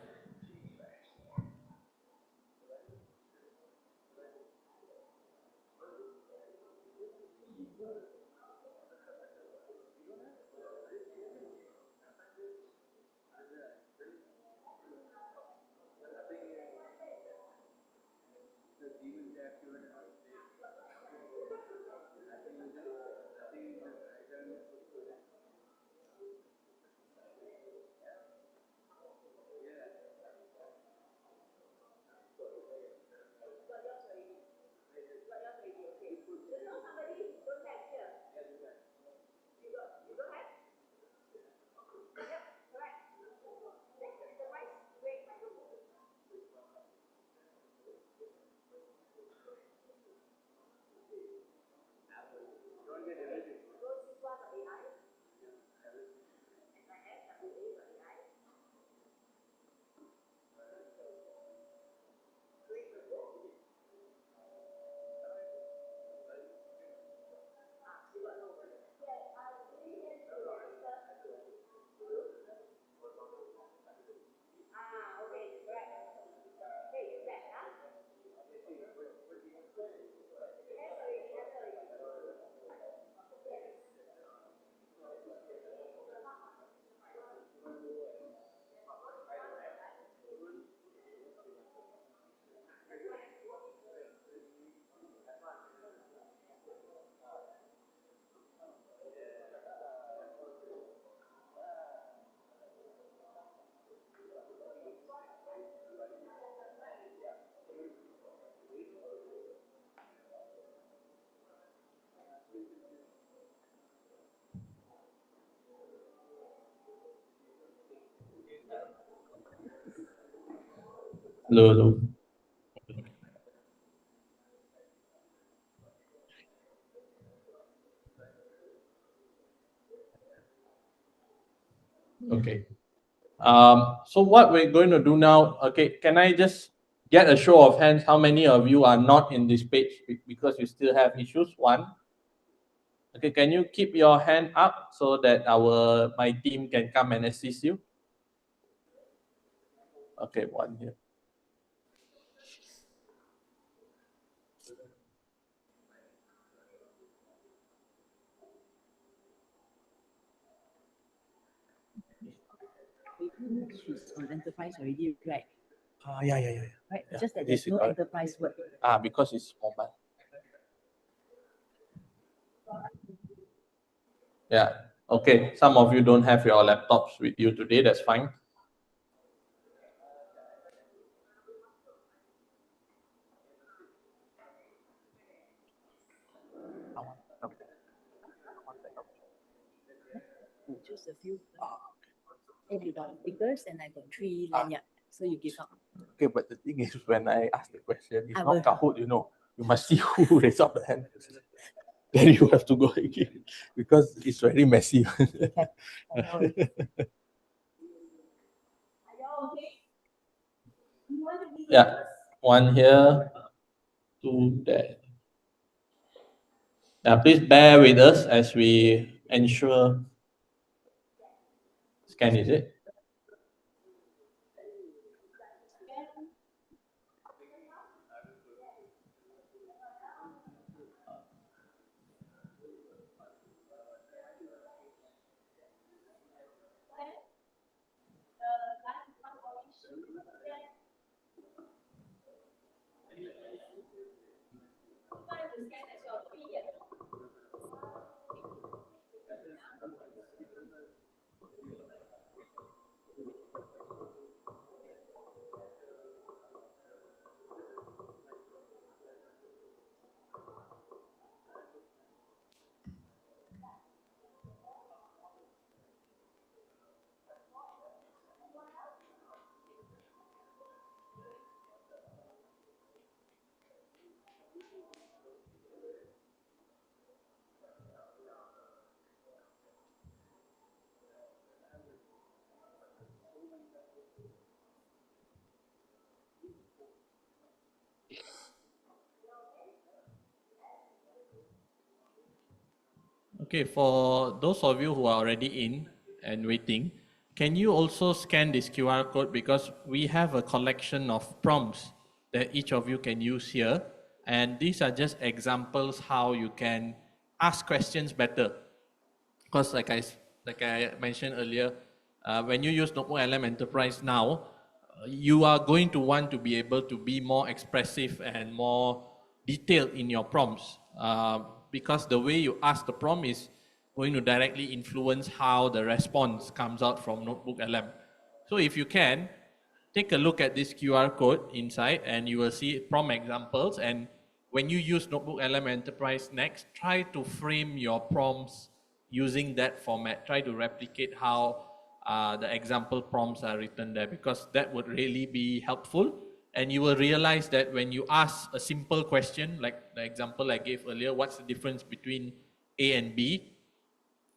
Hello. Okay. So what we're going to do now, okay, can I just get a show of hands how many of you are not in this page because you still have issues? One. Okay, can you keep your hand up so that my team can come and assist you? Okay, one here. She's on enterprise already, right? Yeah. Right. Yeah, Just that this there's is no correct. enterprise word. Because it's mobile. Yeah. Okay. Some of you don't have your laptops with you today. That's fine. Choose a few. And you got speakers, and I got 3 lanyard. So you give up. Okay, but the thing is, when I ask the question, it's I not will. Kahoot, you know. You must see who raised up the hand. Then you have to go again because it's very messy. Yeah, one here, 2 there. Now, please bear with us as we ensure. Scan, is it? Okay, for those of you who are already in and waiting, can you also scan this QR code, because we have a collection of prompts that each of you can use here, and these are just examples how you can ask questions better. Because like I mentioned earlier, when you use NotebookLM Enterprise now, you are going to want to be able to be more expressive and more detailed in your prompts, because the way you ask the prompt is going to directly influence how the response comes out from NotebookLM. So if you can, take a look at this QR code inside and you will see prompt examples, and when you use NotebookLM Enterprise next, try to frame your prompts using that format. Try to replicate how the example prompts are written there, because that would really be helpful. And you will realize that when you ask a simple question, like the example I gave earlier, what's the difference between A and B?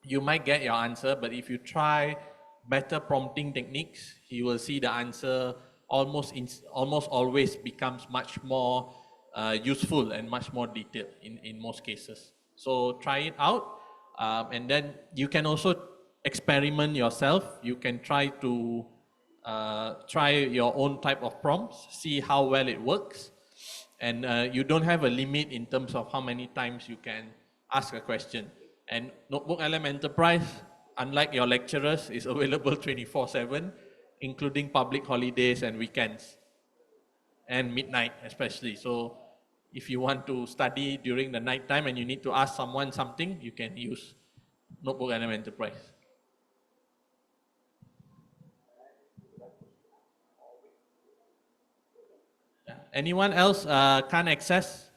You might get your answer, but if you try better prompting techniques, you will see the answer almost always becomes much more useful and much more detailed in most cases. So try it out, and then you can also experiment yourself. You can try to try your own type of prompts, see how well it works, and you don't have a limit in terms of how many times you can ask a question. And NotebookLM Enterprise, unlike your lecturers, is available 24/7, including public holidays and weekends, and midnight especially. So if you want to study during the night time and you need to ask someone something, you can use NotebookLM Enterprise. Anyone else can't access?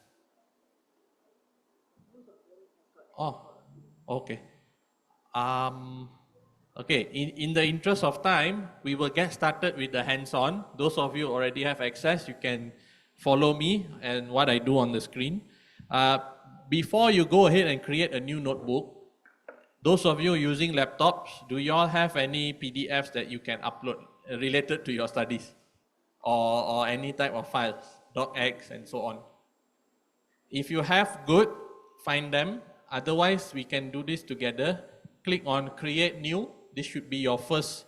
Oh, okay. Okay, in the interest of time, we will get started with the hands-on. Those of you already have access, you can follow me and what I do on the screen. Before you go ahead and create a new notebook, those of you using laptops, do you all have any PDFs that you can upload related to your studies? Or any type of files, docx and so on? If you have, good, find them. Otherwise, we can do this together. Click on Create New. This should be your first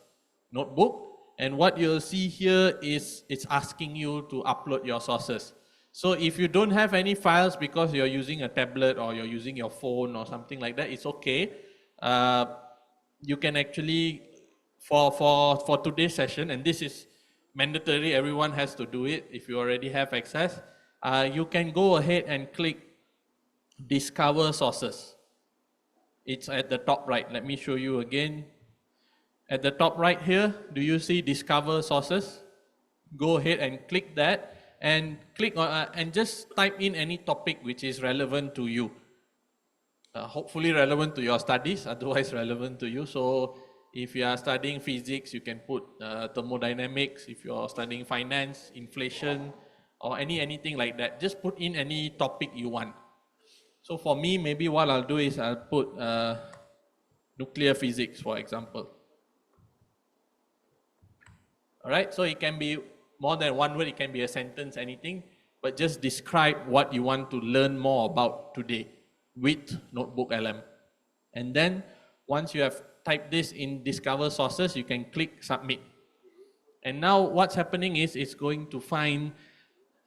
notebook. And what you'll see here is it's asking you to upload your sources. So if you don't have any files because you're using a tablet or you're using your phone or something like that, it's okay. You can actually, for today's session, and this is mandatory, everyone has to do it if you already have access, you can go ahead and click Discover Sources. It's at the top right. Let me show you again. At the top right here, do you see Discover Sources? Go ahead and click that and click on and just type in any topic which is relevant to you. Hopefully relevant to your studies, otherwise relevant to you. So if you are studying physics, you can put thermodynamics. If you're studying finance, inflation, or anything like that, just put in any topic you want. So for me, maybe what I'll do is I'll put nuclear physics, for example. All right, so it can be more than one word, it can be a sentence, anything, but just describe what you want to learn more about today with NotebookLM. And then once you have typed this in Discover Sources, you can click Submit. And now what's happening is it's going to find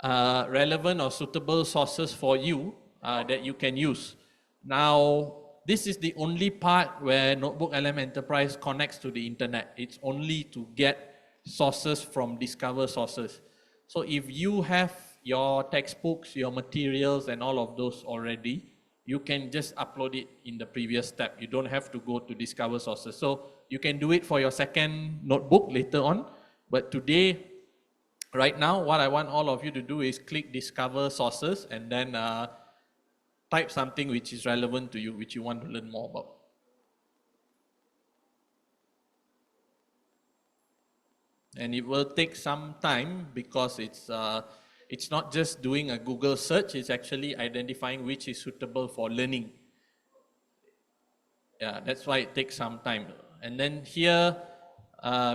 relevant or suitable sources for you that you can use. Now, this is the only part where NotebookLM Enterprise connects to the internet. It's only to get sources from Discover Sources. So if you have your textbooks, your materials, and all of those already, you can just upload it in the previous step. You don't have to go to Discover Sources. So you can do it for your second notebook later on. But today, right now, what I want all of you to do is click Discover Sources and then type something which is relevant to you, which you want to learn more about. And it will take some time because it's not just doing a Google search, it's actually identifying which is suitable for learning. Yeah, that's why it takes some time. And then here,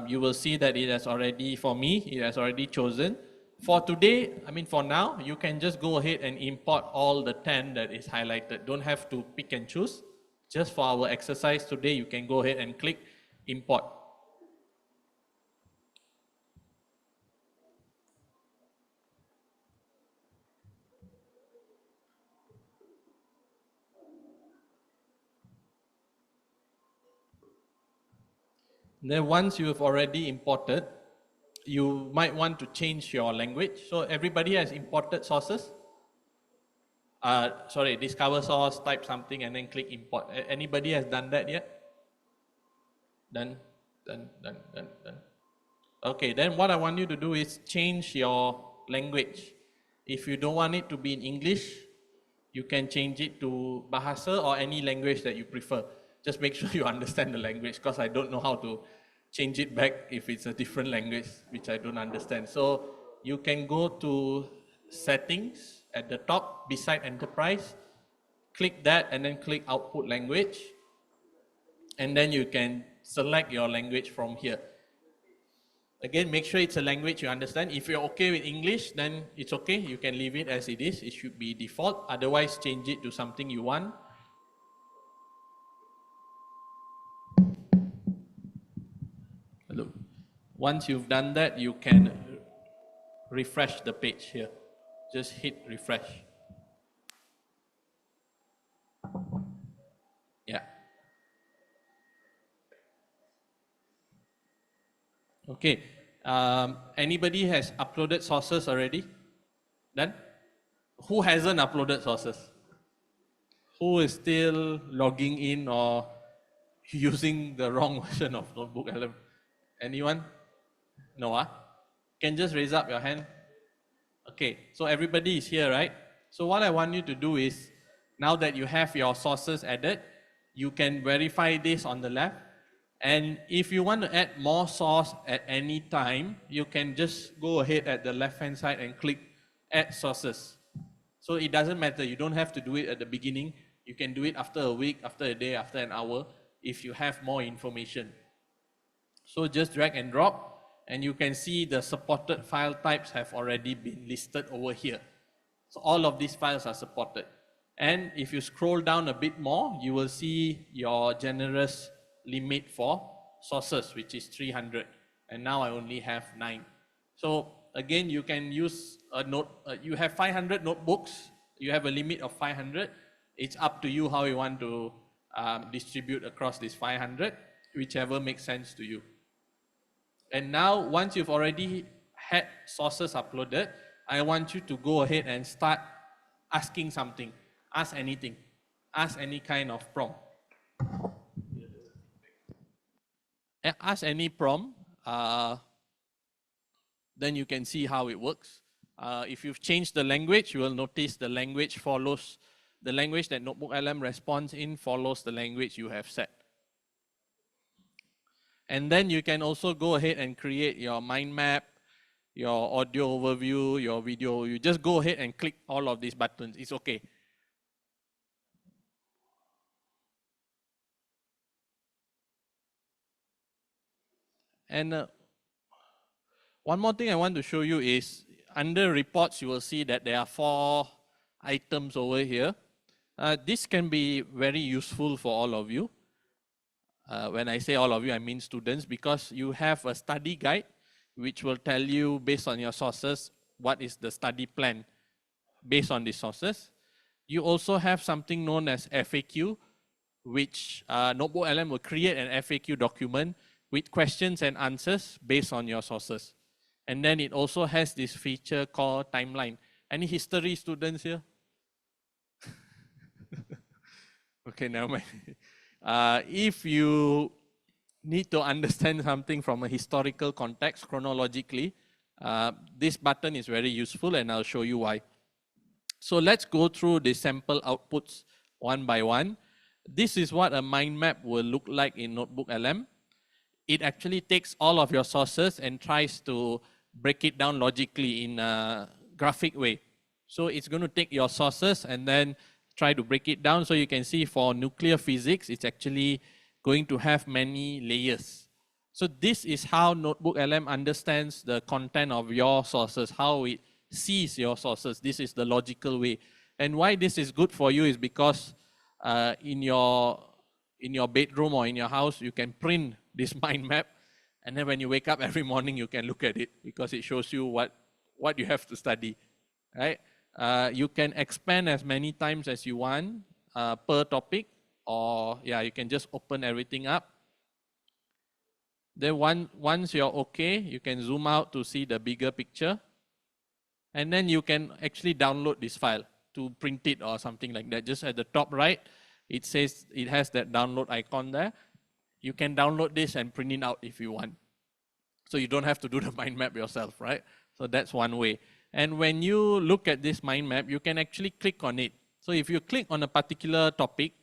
you will see that it has already, for me, it has already chosen. For today, for now, you can just go ahead and import all the 10 that is highlighted. Don't have to pick and choose. Just for our exercise today, you can go ahead and click import. Then once you have already imported, you might want to change your language. So everybody has imported sources. Discover source, type something, and then click import. Anybody has done that yet? Done. Okay, then what I want you to do is change your language. If you don't want it to be in English, you can change it to Bahasa or any language that you prefer. Just make sure you understand the language, because I don't know how to change it back if it's a different language, which I don't understand. So you can go to settings at the top beside enterprise, click that and then click output language. And then you can select your language from here. Again, make sure it's a language you understand. If you're okay with English, then it's okay. You can leave it as it is. It should be default. Otherwise, change it to something you want. Hello. Once you've done that, you can refresh the page here. Just hit refresh. Yeah. Okay. Anybody has uploaded sources already? Done? Who hasn't uploaded sources? Who is still logging in or using the wrong version of NotebookLM? Anyone? No? Can just raise up your hand. Okay, so everybody is here, right? So what I want you to do is, now that you have your sources added, you can verify this on the left. And if you want to add more source at any time, you can just go ahead at the left-hand side and click add sources. So it doesn't matter, you don't have to do it at the beginning. You can do it after a week, after a day, after an hour, if you have more information. So just drag and drop, and you can see the supported file types have already been listed over here. So all of these files are supported. And if you scroll down a bit more, you will see your generous limit for sources, which is 300. And now I only have 9. So again, you can use a note, you have 500 notebooks, you have a limit of 500. It's up to you how you want to distribute across this 500, whichever makes sense to you. And now, once you've already had sources uploaded, I want you to go ahead and start asking something. Ask anything. Ask any kind of prompt. Ask any prompt, then you can see how it works. If you've changed the language, you will notice the language follows, the language that NotebookLM responds in follows the language you have set. And then you can also go ahead and create your mind map, your audio overview, your video. You just go ahead and click all of these buttons. It's okay. And one more thing I want to show you is under reports, you will see that there are 4 items over here. This can be very useful for all of you. When I say all of you, I mean students, because you have a study guide which will tell you based on your sources what is the study plan based on these sources. You also have something known as FAQ, which NotebookLM will create an FAQ document with questions and answers based on your sources. And then it also has this feature called timeline. Any history students here? Okay, never mind. If you need to understand something from a historical context chronologically, this button is very useful, and I'll show you why. So let's go through the sample outputs one by one. This is what a mind map will look like in NotebookLM. It actually takes all of your sources and tries to break it down logically in a graphic way. So it's going to take your sources and then try to break it down. So you can see for nuclear physics, it's actually going to have many layers. So this is how NotebookLM understands the content of your sources, how it sees your sources. This is the logical way. And why this is good for you is because in your in your bedroom or in your house, you can print this mind map. And then when you wake up every morning, you can look at it because it shows you what you have to study, right? You can expand as many times as you want per topic, or yeah, you can just open everything up. Then once you're okay, you can zoom out to see the bigger picture. And then you can actually download this file to print it or something like that. Just at the top right, it says it has that download icon there. You can download this and print it out if you want. So you don't have to do the mind map yourself, right? So that's one way. And when you look at this mind map, you can actually click on it. So if you click on a particular topic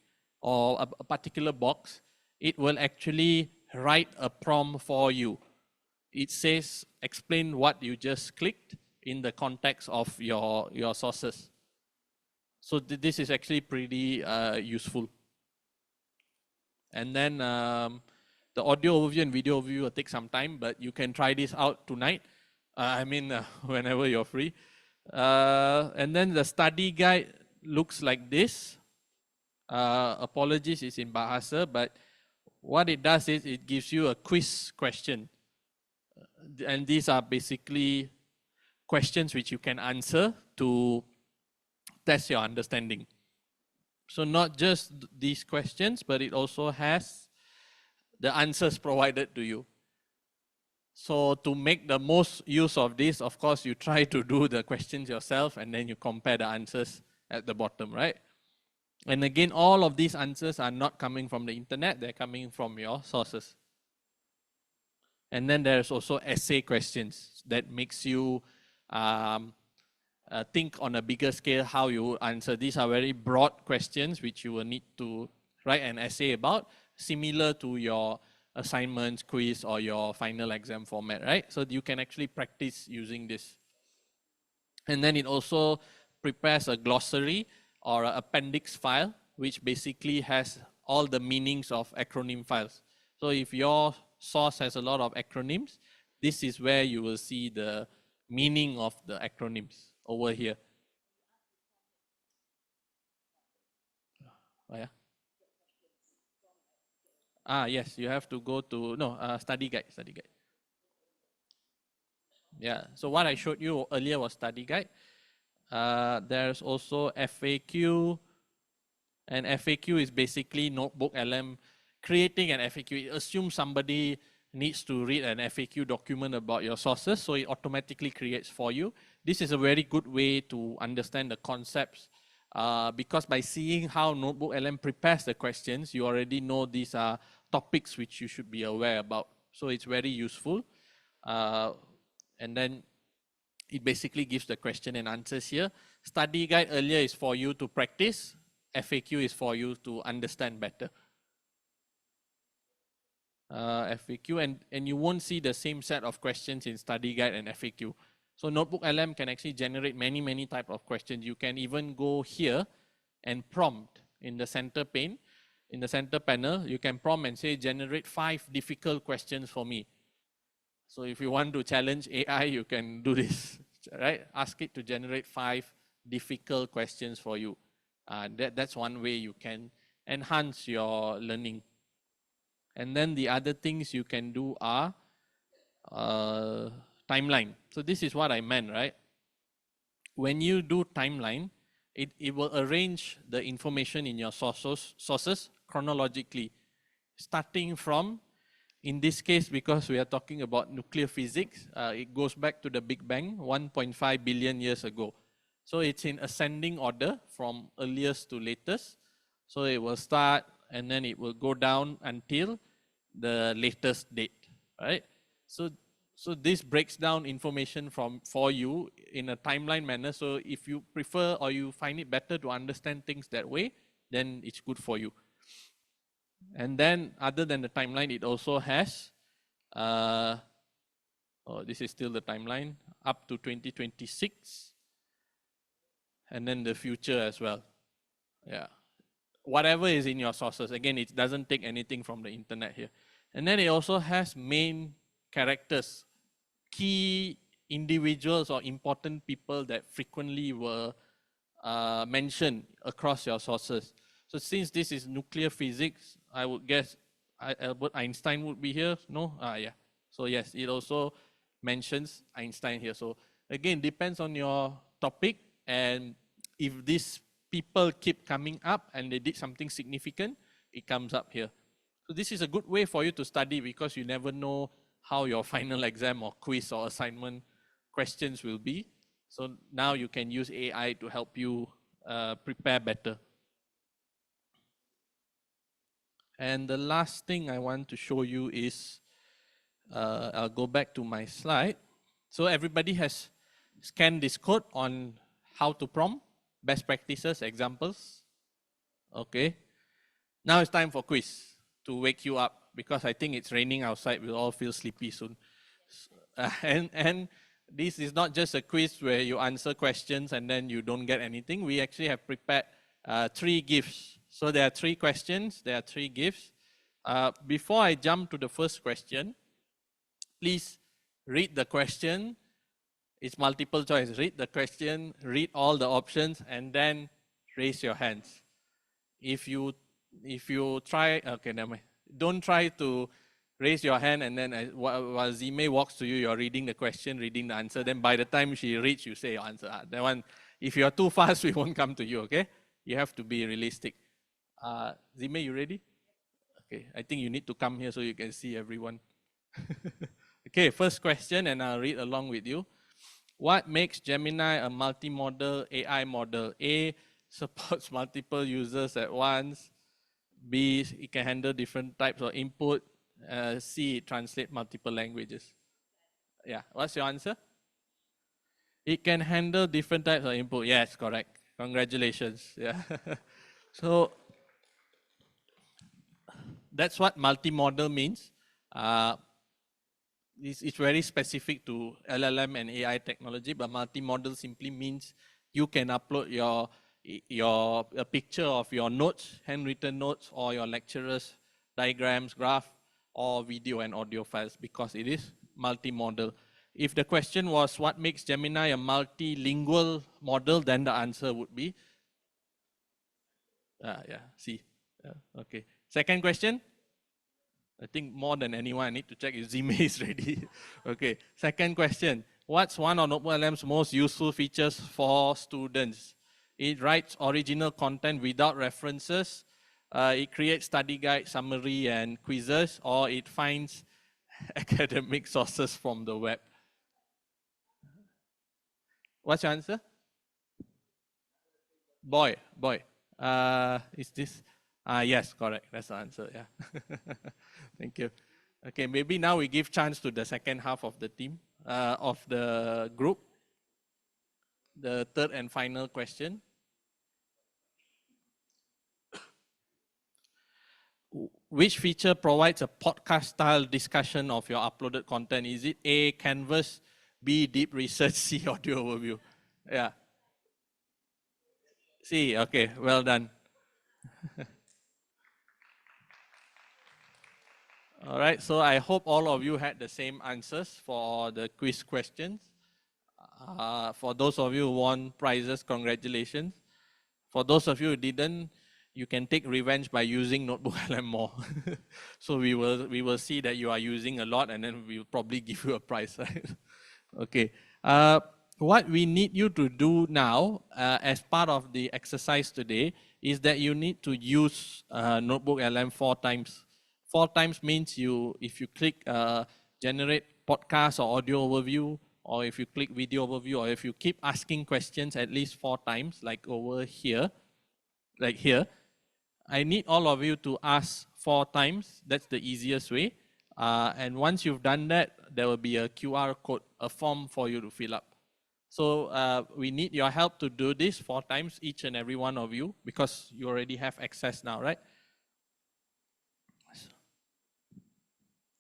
or a particular box, it will actually write a prompt for you. It says, explain what you just clicked in the context of your sources. So this is actually pretty useful. And then the audio overview and video overview will take some time, but you can try this out tonight. Whenever you're free. And then the study guide looks like this. Apologies, it's in Bahasa, but what it does is it gives you a quiz question. And these are basically questions which you can answer to test your understanding. So not just these questions, but it also has the answers provided to you. So to make the most use of this, of course, you try to do the questions yourself and then you compare the answers at the bottom, right? And again, all of these answers are not coming from the internet, they're coming from your sources. And then there's also essay questions that makes you think on a bigger scale how you answer. These are very broad questions which you will need to write an essay about, similar to your assignments, quiz, or your final exam format, right? So you can actually practice using this. And then it also prepares a glossary or an appendix file, which basically has all the meanings of acronym files. So if your source has a lot of acronyms, this is where you will see the meaning of the acronyms over here. Oh, yeah. Yes, you have to go to, study guide. Yeah, so what I showed you earlier was study guide. There's also FAQ, and FAQ is basically NotebookLM creating an FAQ. It assumes somebody needs to read an FAQ document about your sources, so it automatically creates for you. This is a very good way to understand the concepts because by seeing how NotebookLM prepares the questions, you already know these are topics which you should be aware about. So it's very useful. And then it basically gives the question and answers here. Study guide earlier is for you to practice. FAQ is for you to understand better. FAQ, and you won't see the same set of questions in study guide and FAQ. So NotebookLM can actually generate many types of questions. You can even go here and prompt in the center pane. In the center panel, you can prompt and say, generate 5 difficult questions for me. So if you want to challenge AI, you can do this, right? Ask it to generate 5 difficult questions for you. That's one way you can enhance your learning. And then the other things you can do are timeline. So this is what I meant, right? When you do timeline, it will arrange the information in your sources chronologically, starting from, in this case, because we are talking about nuclear physics, it goes back to the Big Bang 1.5 billion years ago. So it's in ascending order from earliest to latest. So it will start and then it will go down until the latest date, right? So this breaks down information for you in a timeline manner. So if you prefer or you find it better to understand things that way, then it's good for you. And then other than the timeline, it also has, this is still the timeline, up to 2026. And then the future as well. Yeah. Whatever is in your sources. Again, it doesn't take anything from the internet here. And then it also has main characters, key individuals or important people that frequently were mentioned across your sources. So since this is nuclear physics, I would guess Albert Einstein would be here. No? Yeah. So yes, it also mentions Einstein here. So again, depends on your topic, and if these people keep coming up and they did something significant, it comes up here. So this is a good way for you to study, because you never know how your final exam or quiz or assignment questions will be. So now you can use AI to help you prepare better. And the last thing I want to show you is, I'll go back to my slide. So everybody has scanned this code on how to prompt, best practices, examples. Okay. Now it's time for quiz to wake you up, because I think it's raining outside. We'll all feel sleepy soon. And this is not just a quiz where you answer questions and then you don't get anything. We actually have prepared 3 gifts. So there are 3 questions, there are 3 gifts. Before I jump to the first question, please read the question. It's multiple choice. Read the question, read all the options, and then raise your hands. If you try, okay, never mind. Don't try to raise your hand and then while Zime walks to you, you're reading the question, reading the answer. Then by the time she reads, you say your answer. That one, if you're too fast, we won't come to you, okay? You have to be realistic. Zime, you ready? Okay, I think you need to come here so you can see everyone. Okay, first question, and I'll read along with you. What makes Gemini a multimodal AI model? A, supports multiple users at once. B, it can handle different types of input. C, it translates multiple languages. Yeah, what's your answer? It can handle different types of input. Yes, correct. Congratulations. Yeah. So that's what multimodal means. It's very specific to LLM and AI technology, but multimodal simply means you can upload a picture of your notes, handwritten notes, or your lecturer's diagrams, graph, or video and audio files, because it is multimodal. If the question was what makes Gemini a multilingual model, then the answer would be, C. Okay. Second question. I think more than anyone, I need to check if Zime is ready. Okay, second question. What's one of NotebookLM's most useful features for students? It writes original content without references. It creates study guide, summary, and quizzes, or it finds academic sources from the web. What's your answer? Boy. Is this? Yes, correct. That's the answer. Yeah. Thank you. Okay, maybe now we give chance to the second half of the team, of the group. The third and final question. Which feature provides a podcast-style discussion of your uploaded content? Is it A, Canvas, B, deep research, C, audio overview? Yeah. C, okay, well done. All right, so I hope all of you had the same answers for the quiz questions. For those of you who won prizes, congratulations. For those of you who didn't, you can take revenge by using NotebookLM more. So we will see that you are using a lot, and then we will probably give you a prize, right? Okay. What we need you to do now, as part of the exercise today, is that you need to use NotebookLM 4 times. 4 times means if you click generate podcast or audio overview, or if you click video overview, or if you keep asking questions at least 4 times, like over here, like here, I need all of you to ask 4 times. That's the easiest way. And once you've done that, there will be a QR code, a form for you to fill up. So we need your help to do this 4 times, each and every one of you, because you already have access now, right?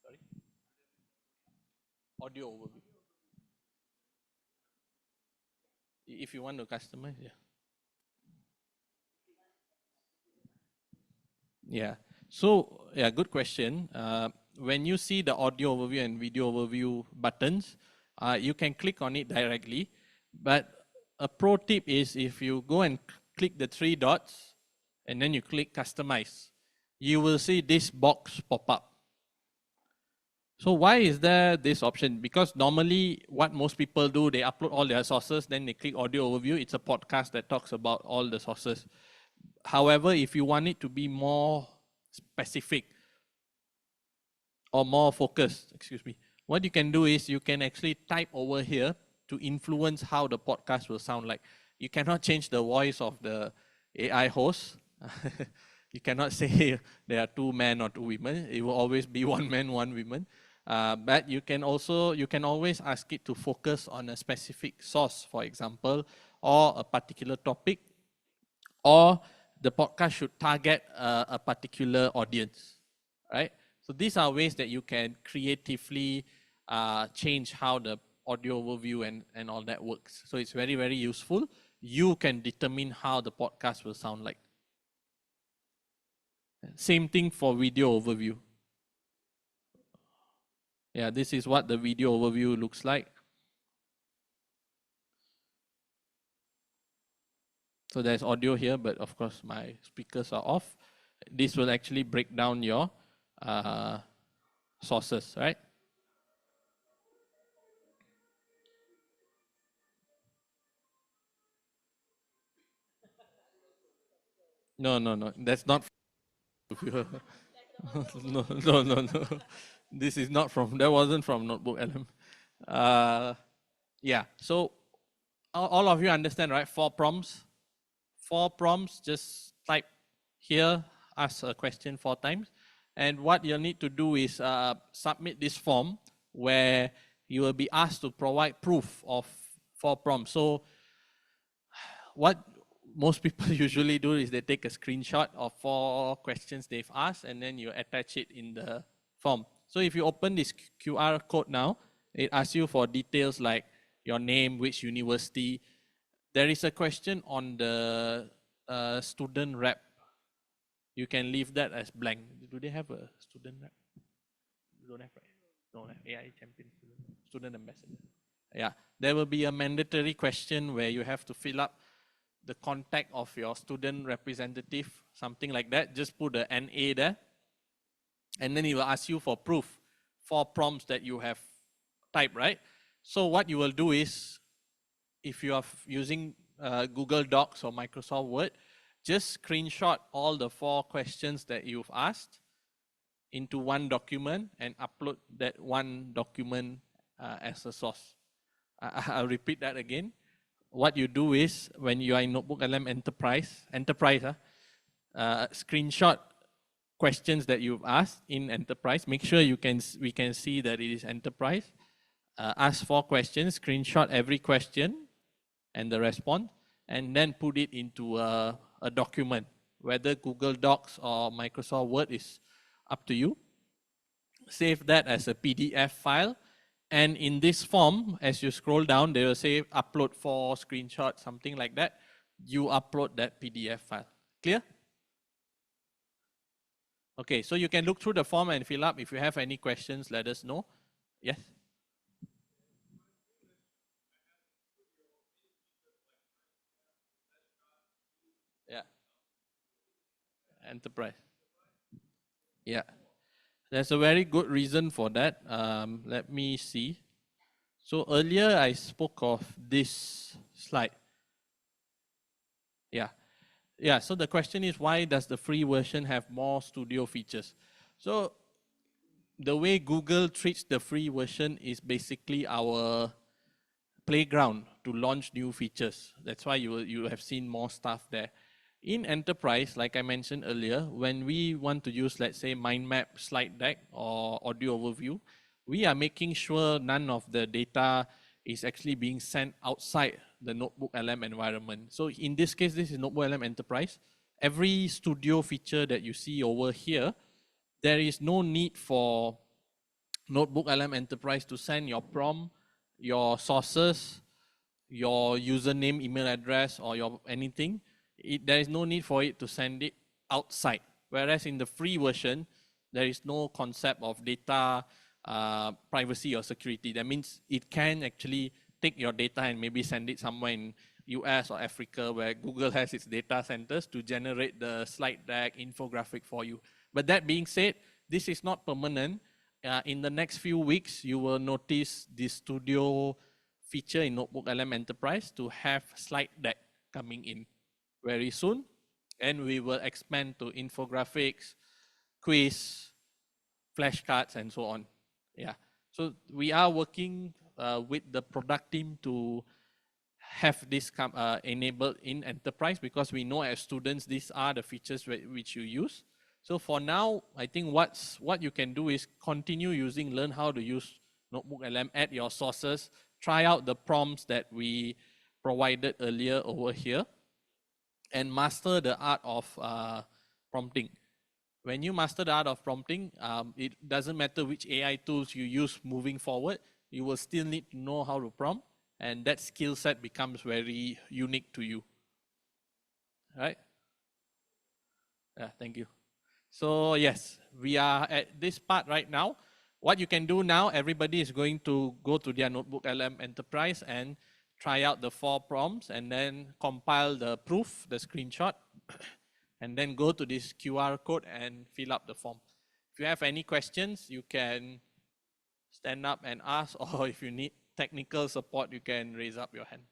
Sorry. Audio overview. If you want to customize, yeah. Yeah. So, yeah, good question. When you see the audio overview and video overview buttons, you can click on it directly. But a pro tip is if you go and click the 3 dots and then you click customize, you will see this box pop up. So why is there this option? Because normally what most people do, they upload all their sources, then they click audio overview. It's a podcast that talks about all the sources. However, if you want it to be more specific or more focused, what you can do is you can actually type over here to influence how the podcast will sound like. You cannot change the voice of the AI host. You cannot say there are 2 men or 2 women. It will always be 1 man, 1 woman. But you can always ask it to focus on a specific source, for example, or a particular topic, or the podcast should target a particular audience, right? So these are ways that you can creatively change how the audio overview and all that works. So it's very, very useful. You can determine how the podcast will sound like. Same thing for video overview. Yeah, this is what the video overview looks like. So there's audio here, but of course my speakers are off. This will actually break down your sources, right? No, that's not. No. This is not from. That wasn't from NotebookLM. Yeah. So all of you understand, right? 4 prompts. 4 prompts. Just type here. Ask a question 4 times, and what you'll need to do is submit this form where you will be asked to provide proof of 4 prompts. So what most people usually do is they take a screenshot of 4 questions they've asked, and then you attach it in the form. So if you open this QR code now, it asks you for details like your name, which university. There is a question on the student rep. You can leave that as blank. Do they have a student rep? Don't have, right? Don't have. AI champion student ambassador. Yeah, there will be a mandatory question where you have to fill up the contact of your student representative, something like that. Just put the NA there, and then it will ask you for proof, 4 prompts that you have typed, right? So what you will do is, if you are using Google Docs or Microsoft Word, just screenshot all the 4 questions that you've asked into one document and upload that one document as a source. I'll repeat that again. What you do is, when you are in NotebookLM Enterprise, screenshot questions that you've asked in Enterprise. Make sure we can see that it is Enterprise. Ask 4 questions, screenshot every question and the response, and then put it into a document. Whether Google Docs or Microsoft Word is up to you. Save that as a PDF file. And in this form, as you scroll down, they will say upload 4 screenshots, something like that. You upload that PDF file. Clear? Okay, so you can look through the form and fill up. If you have any questions, let us know. Yes? Yeah. Enterprise. Yeah. There's a very good reason for that. Let me see. So earlier I spoke of this slide. Yeah, so the question is, why does the free version have more studio features? So the way Google treats the free version is basically our playground to launch new features. That's why you have seen more stuff there. In Enterprise, like I mentioned earlier, when we want to use, let's say, mind map, slide deck, or audio overview, we are making sure none of the data is actually being sent outside the NotebookLM environment. So in this case, this is NotebookLM Enterprise. Every studio feature that you see over here, there is no need for NotebookLM Enterprise to send your prompt, your sources, your username, email address, or your anything. There is no need for it to send it outside. Whereas in the free version, there is no concept of data privacy or security. That means it can actually take your data and maybe send it somewhere in US or Africa, where Google has its data centers, to generate the slide deck, infographic for you. But that being said, this is not permanent. In the next few weeks, you will notice the studio feature in NotebookLM Enterprise to have slide deck coming in very soon. And we will expand to infographics, quiz, flashcards, and so on. Yeah. So we are working with the product team to have this enabled in Enterprise, because we know as students, these are the features which you use. So for now, I think what you can do is continue using, learn how to use NotebookLM, add your sources, try out the prompts that we provided earlier over here, and master the art of prompting. When you master the art of prompting, it doesn't matter which AI tools you use moving forward, you will still need to know how to prompt, and that skill set becomes very unique to you. Right? Yeah, thank you. So yes, we are at this part right now. What you can do now, everybody is going to go to their NotebookLM Enterprise and try out the 4 prompts, and then compile the proof, the screenshot, and then go to this QR code and fill up the form. If you have any questions, you can stand up and ask, or if you need technical support, you can raise up your hand.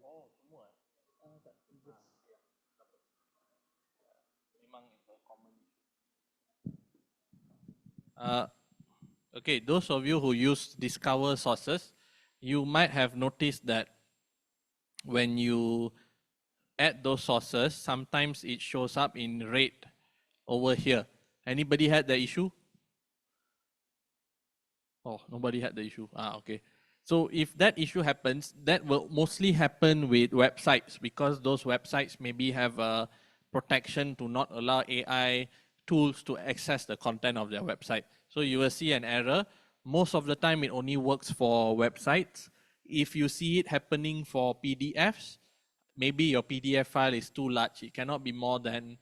Oh, semua. Memang itu common. Okay, those of you who use Discover sources, you might have noticed that when you add those sources, sometimes it shows up in red over here. Anybody had the issue? Oh, nobody had the issue. Okay. So if that issue happens, that will mostly happen with websites, because those websites maybe have a protection to not allow AI tools to access the content of their website. So you will see an error. Most of the time it only works for websites. If you see it happening for PDFs, maybe your PDF file is too large. It cannot be more than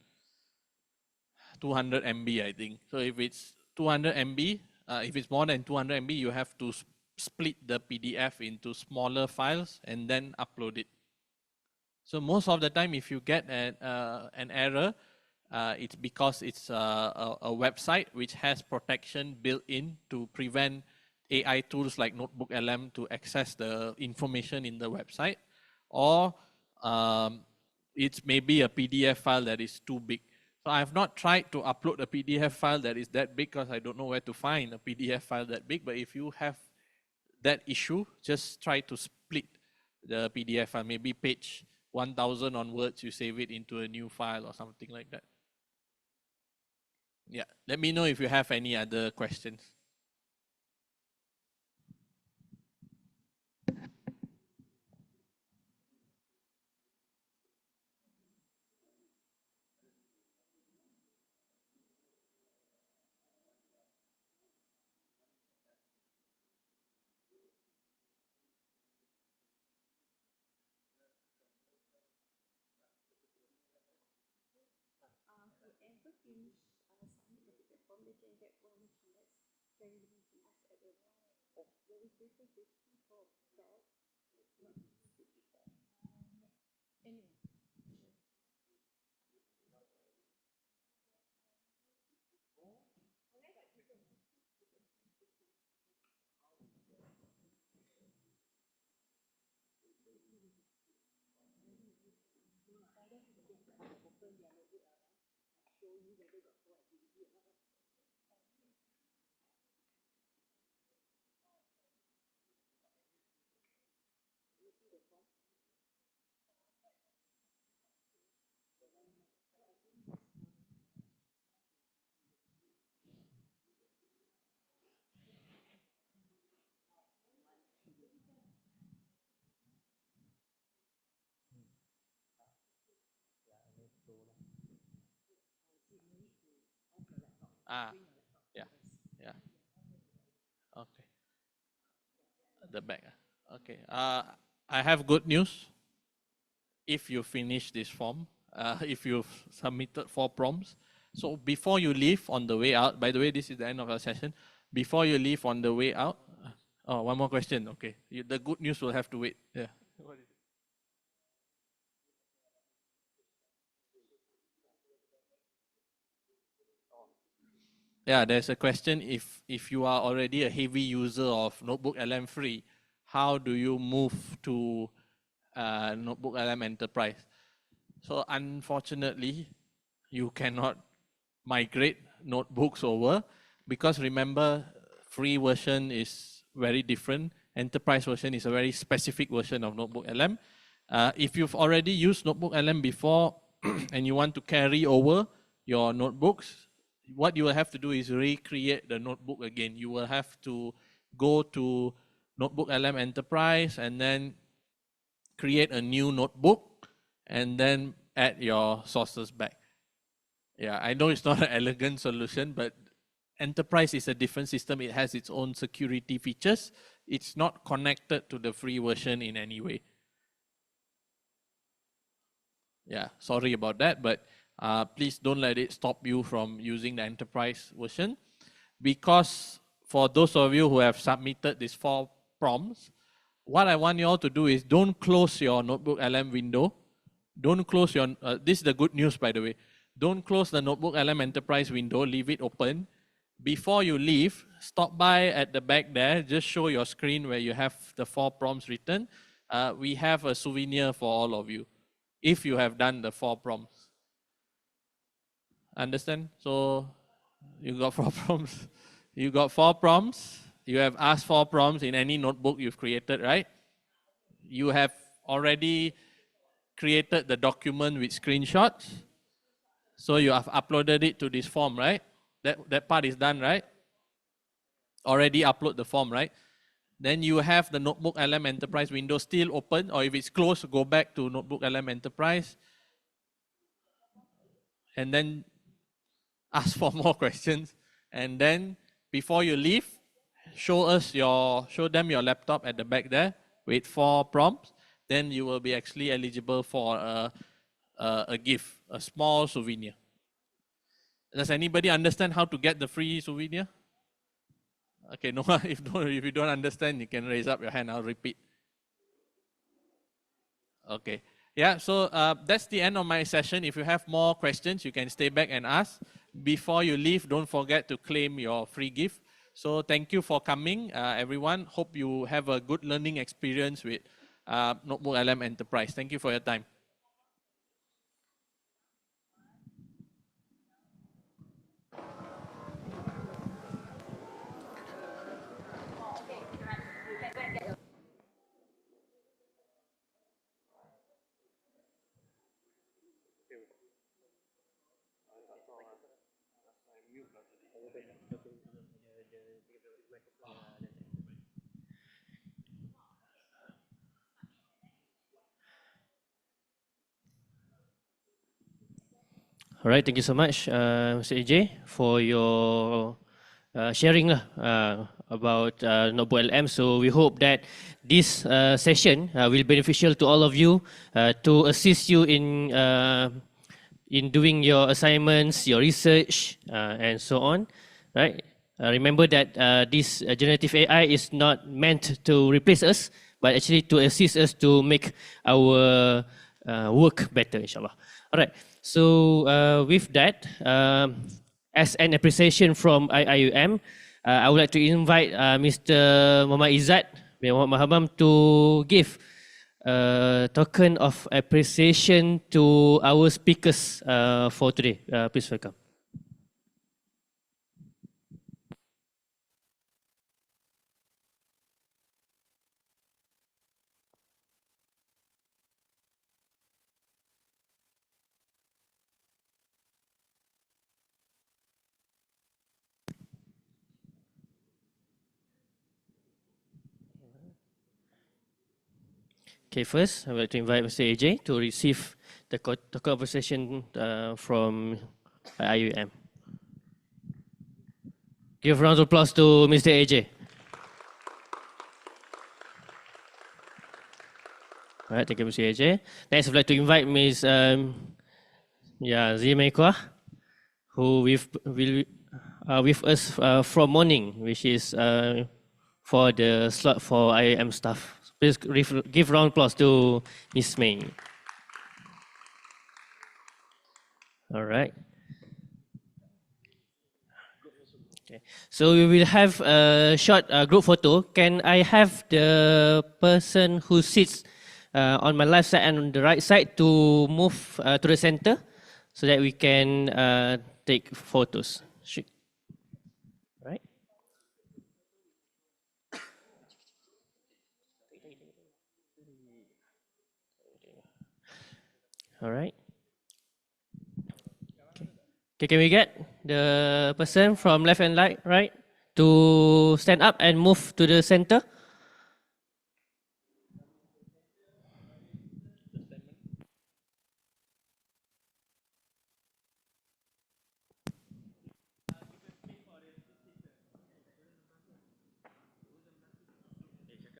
200 MB, I think. So if it's 200 MB, if it's more than 200 MB, you have to split the PDF into smaller files and then upload it. So most of the time, if you get an error, It's because it's a website which has protection built in to prevent AI tools like NotebookLM to access the information in the website, or it's maybe a PDF file that is too big. So I have not tried to upload a PDF file that is that big because I don't know where to find a PDF file that big. But if you have that issue, just try to split the PDF file, maybe page 1000 onwards, you save it into a new file or something like that. Yeah, let me know if you have any other questions. Yeah, yeah. Okay. The back. Okay. I have good news. If you finish this form, if you've submitted 4 prompts, so before you leave on the way out, by the way, this is the end of our session. Before you leave on the way out, one more question. Okay. The good news will have to wait. Yeah. Yeah, there's a question, if you are already a heavy user of NotebookLM Free, how do you move to NotebookLM Enterprise? So unfortunately, you cannot migrate notebooks over, because remember, free version is very different. Enterprise version is a very specific version of NotebookLM. If you've already used NotebookLM before and you want to carry over your notebooks, what you will have to do is recreate the notebook again. You will have to go to NotebookLM Enterprise and then create a new notebook and then add your sources back. Yeah, I know it's not an elegant solution, but Enterprise is a different system. It has its own security features. It's not connected to the free version in any way. Yeah, sorry about that, but please don't let it stop you from using the Enterprise version, because for those of you who have submitted these 4 prompts, what I want you all to do is don't close your NotebookLM window. Don't close your, this is the good news, by the way. Don't close the NotebookLM Enterprise window, leave it open. Before you leave, stop by at the back there, just show your screen where you have the 4 prompts written. We have a souvenir for all of you, if you have done the 4 prompts. Understand? So you got 4 prompts. You got 4 prompts. You have asked 4 prompts in any notebook you've created, right? You have already created the document with screenshots. So you have uploaded it to this form, right? That part is done, right? Already upload the form, right? Then you have the NotebookLM Enterprise window still open, or if it's closed, go back to NotebookLM Enterprise and then ask for more questions. And then before you leave, show them your laptop at the back there with 4 prompts. Then you will be actually eligible for a gift, a small souvenir. Does anybody understand how to get the free souvenir? Okay, no, if you don't understand, you can raise up your hand, I'll repeat. Okay, Yeah, so that's the end of my session. If you have more questions, you can stay back and ask. Before you leave, don't forget to claim your free gift. So thank you for coming, everyone. Hope you have a good learning experience with NotebookLM Enterprise. Thank you for your time. All right, thank you so much, Mr. AJ, for your sharing about NotebookLM. So we hope that this session will be beneficial to all of you to assist you in doing your assignments, your research, and so on. Right? Remember that this generative AI is not meant to replace us, but actually to assist us to make our work better, inshallah. All right. So with that, as an appreciation from IIUM, I would like to invite Mr. Muhammad Izzat bin Muhammad Mahabam to give a token of appreciation to our speakers for today. Please welcome. Okay, first, I would like to invite Mr. AJ to receive the conversation from IIUM. Give a round of applause to Mr. AJ. All right, thank you, Mr. AJ. Next, I would like to invite Ms. Zimekwa, who will with us from morning, which is for the slot for IIM staff. Please give round of applause to Ms. May. All right. Okay. So we will have a short group photo. Can I have the person who sits on my left side and on the right side to move to the center so that we can take photos? Right. All right. Okay, can we get the person from left and right to stand up and move to the center?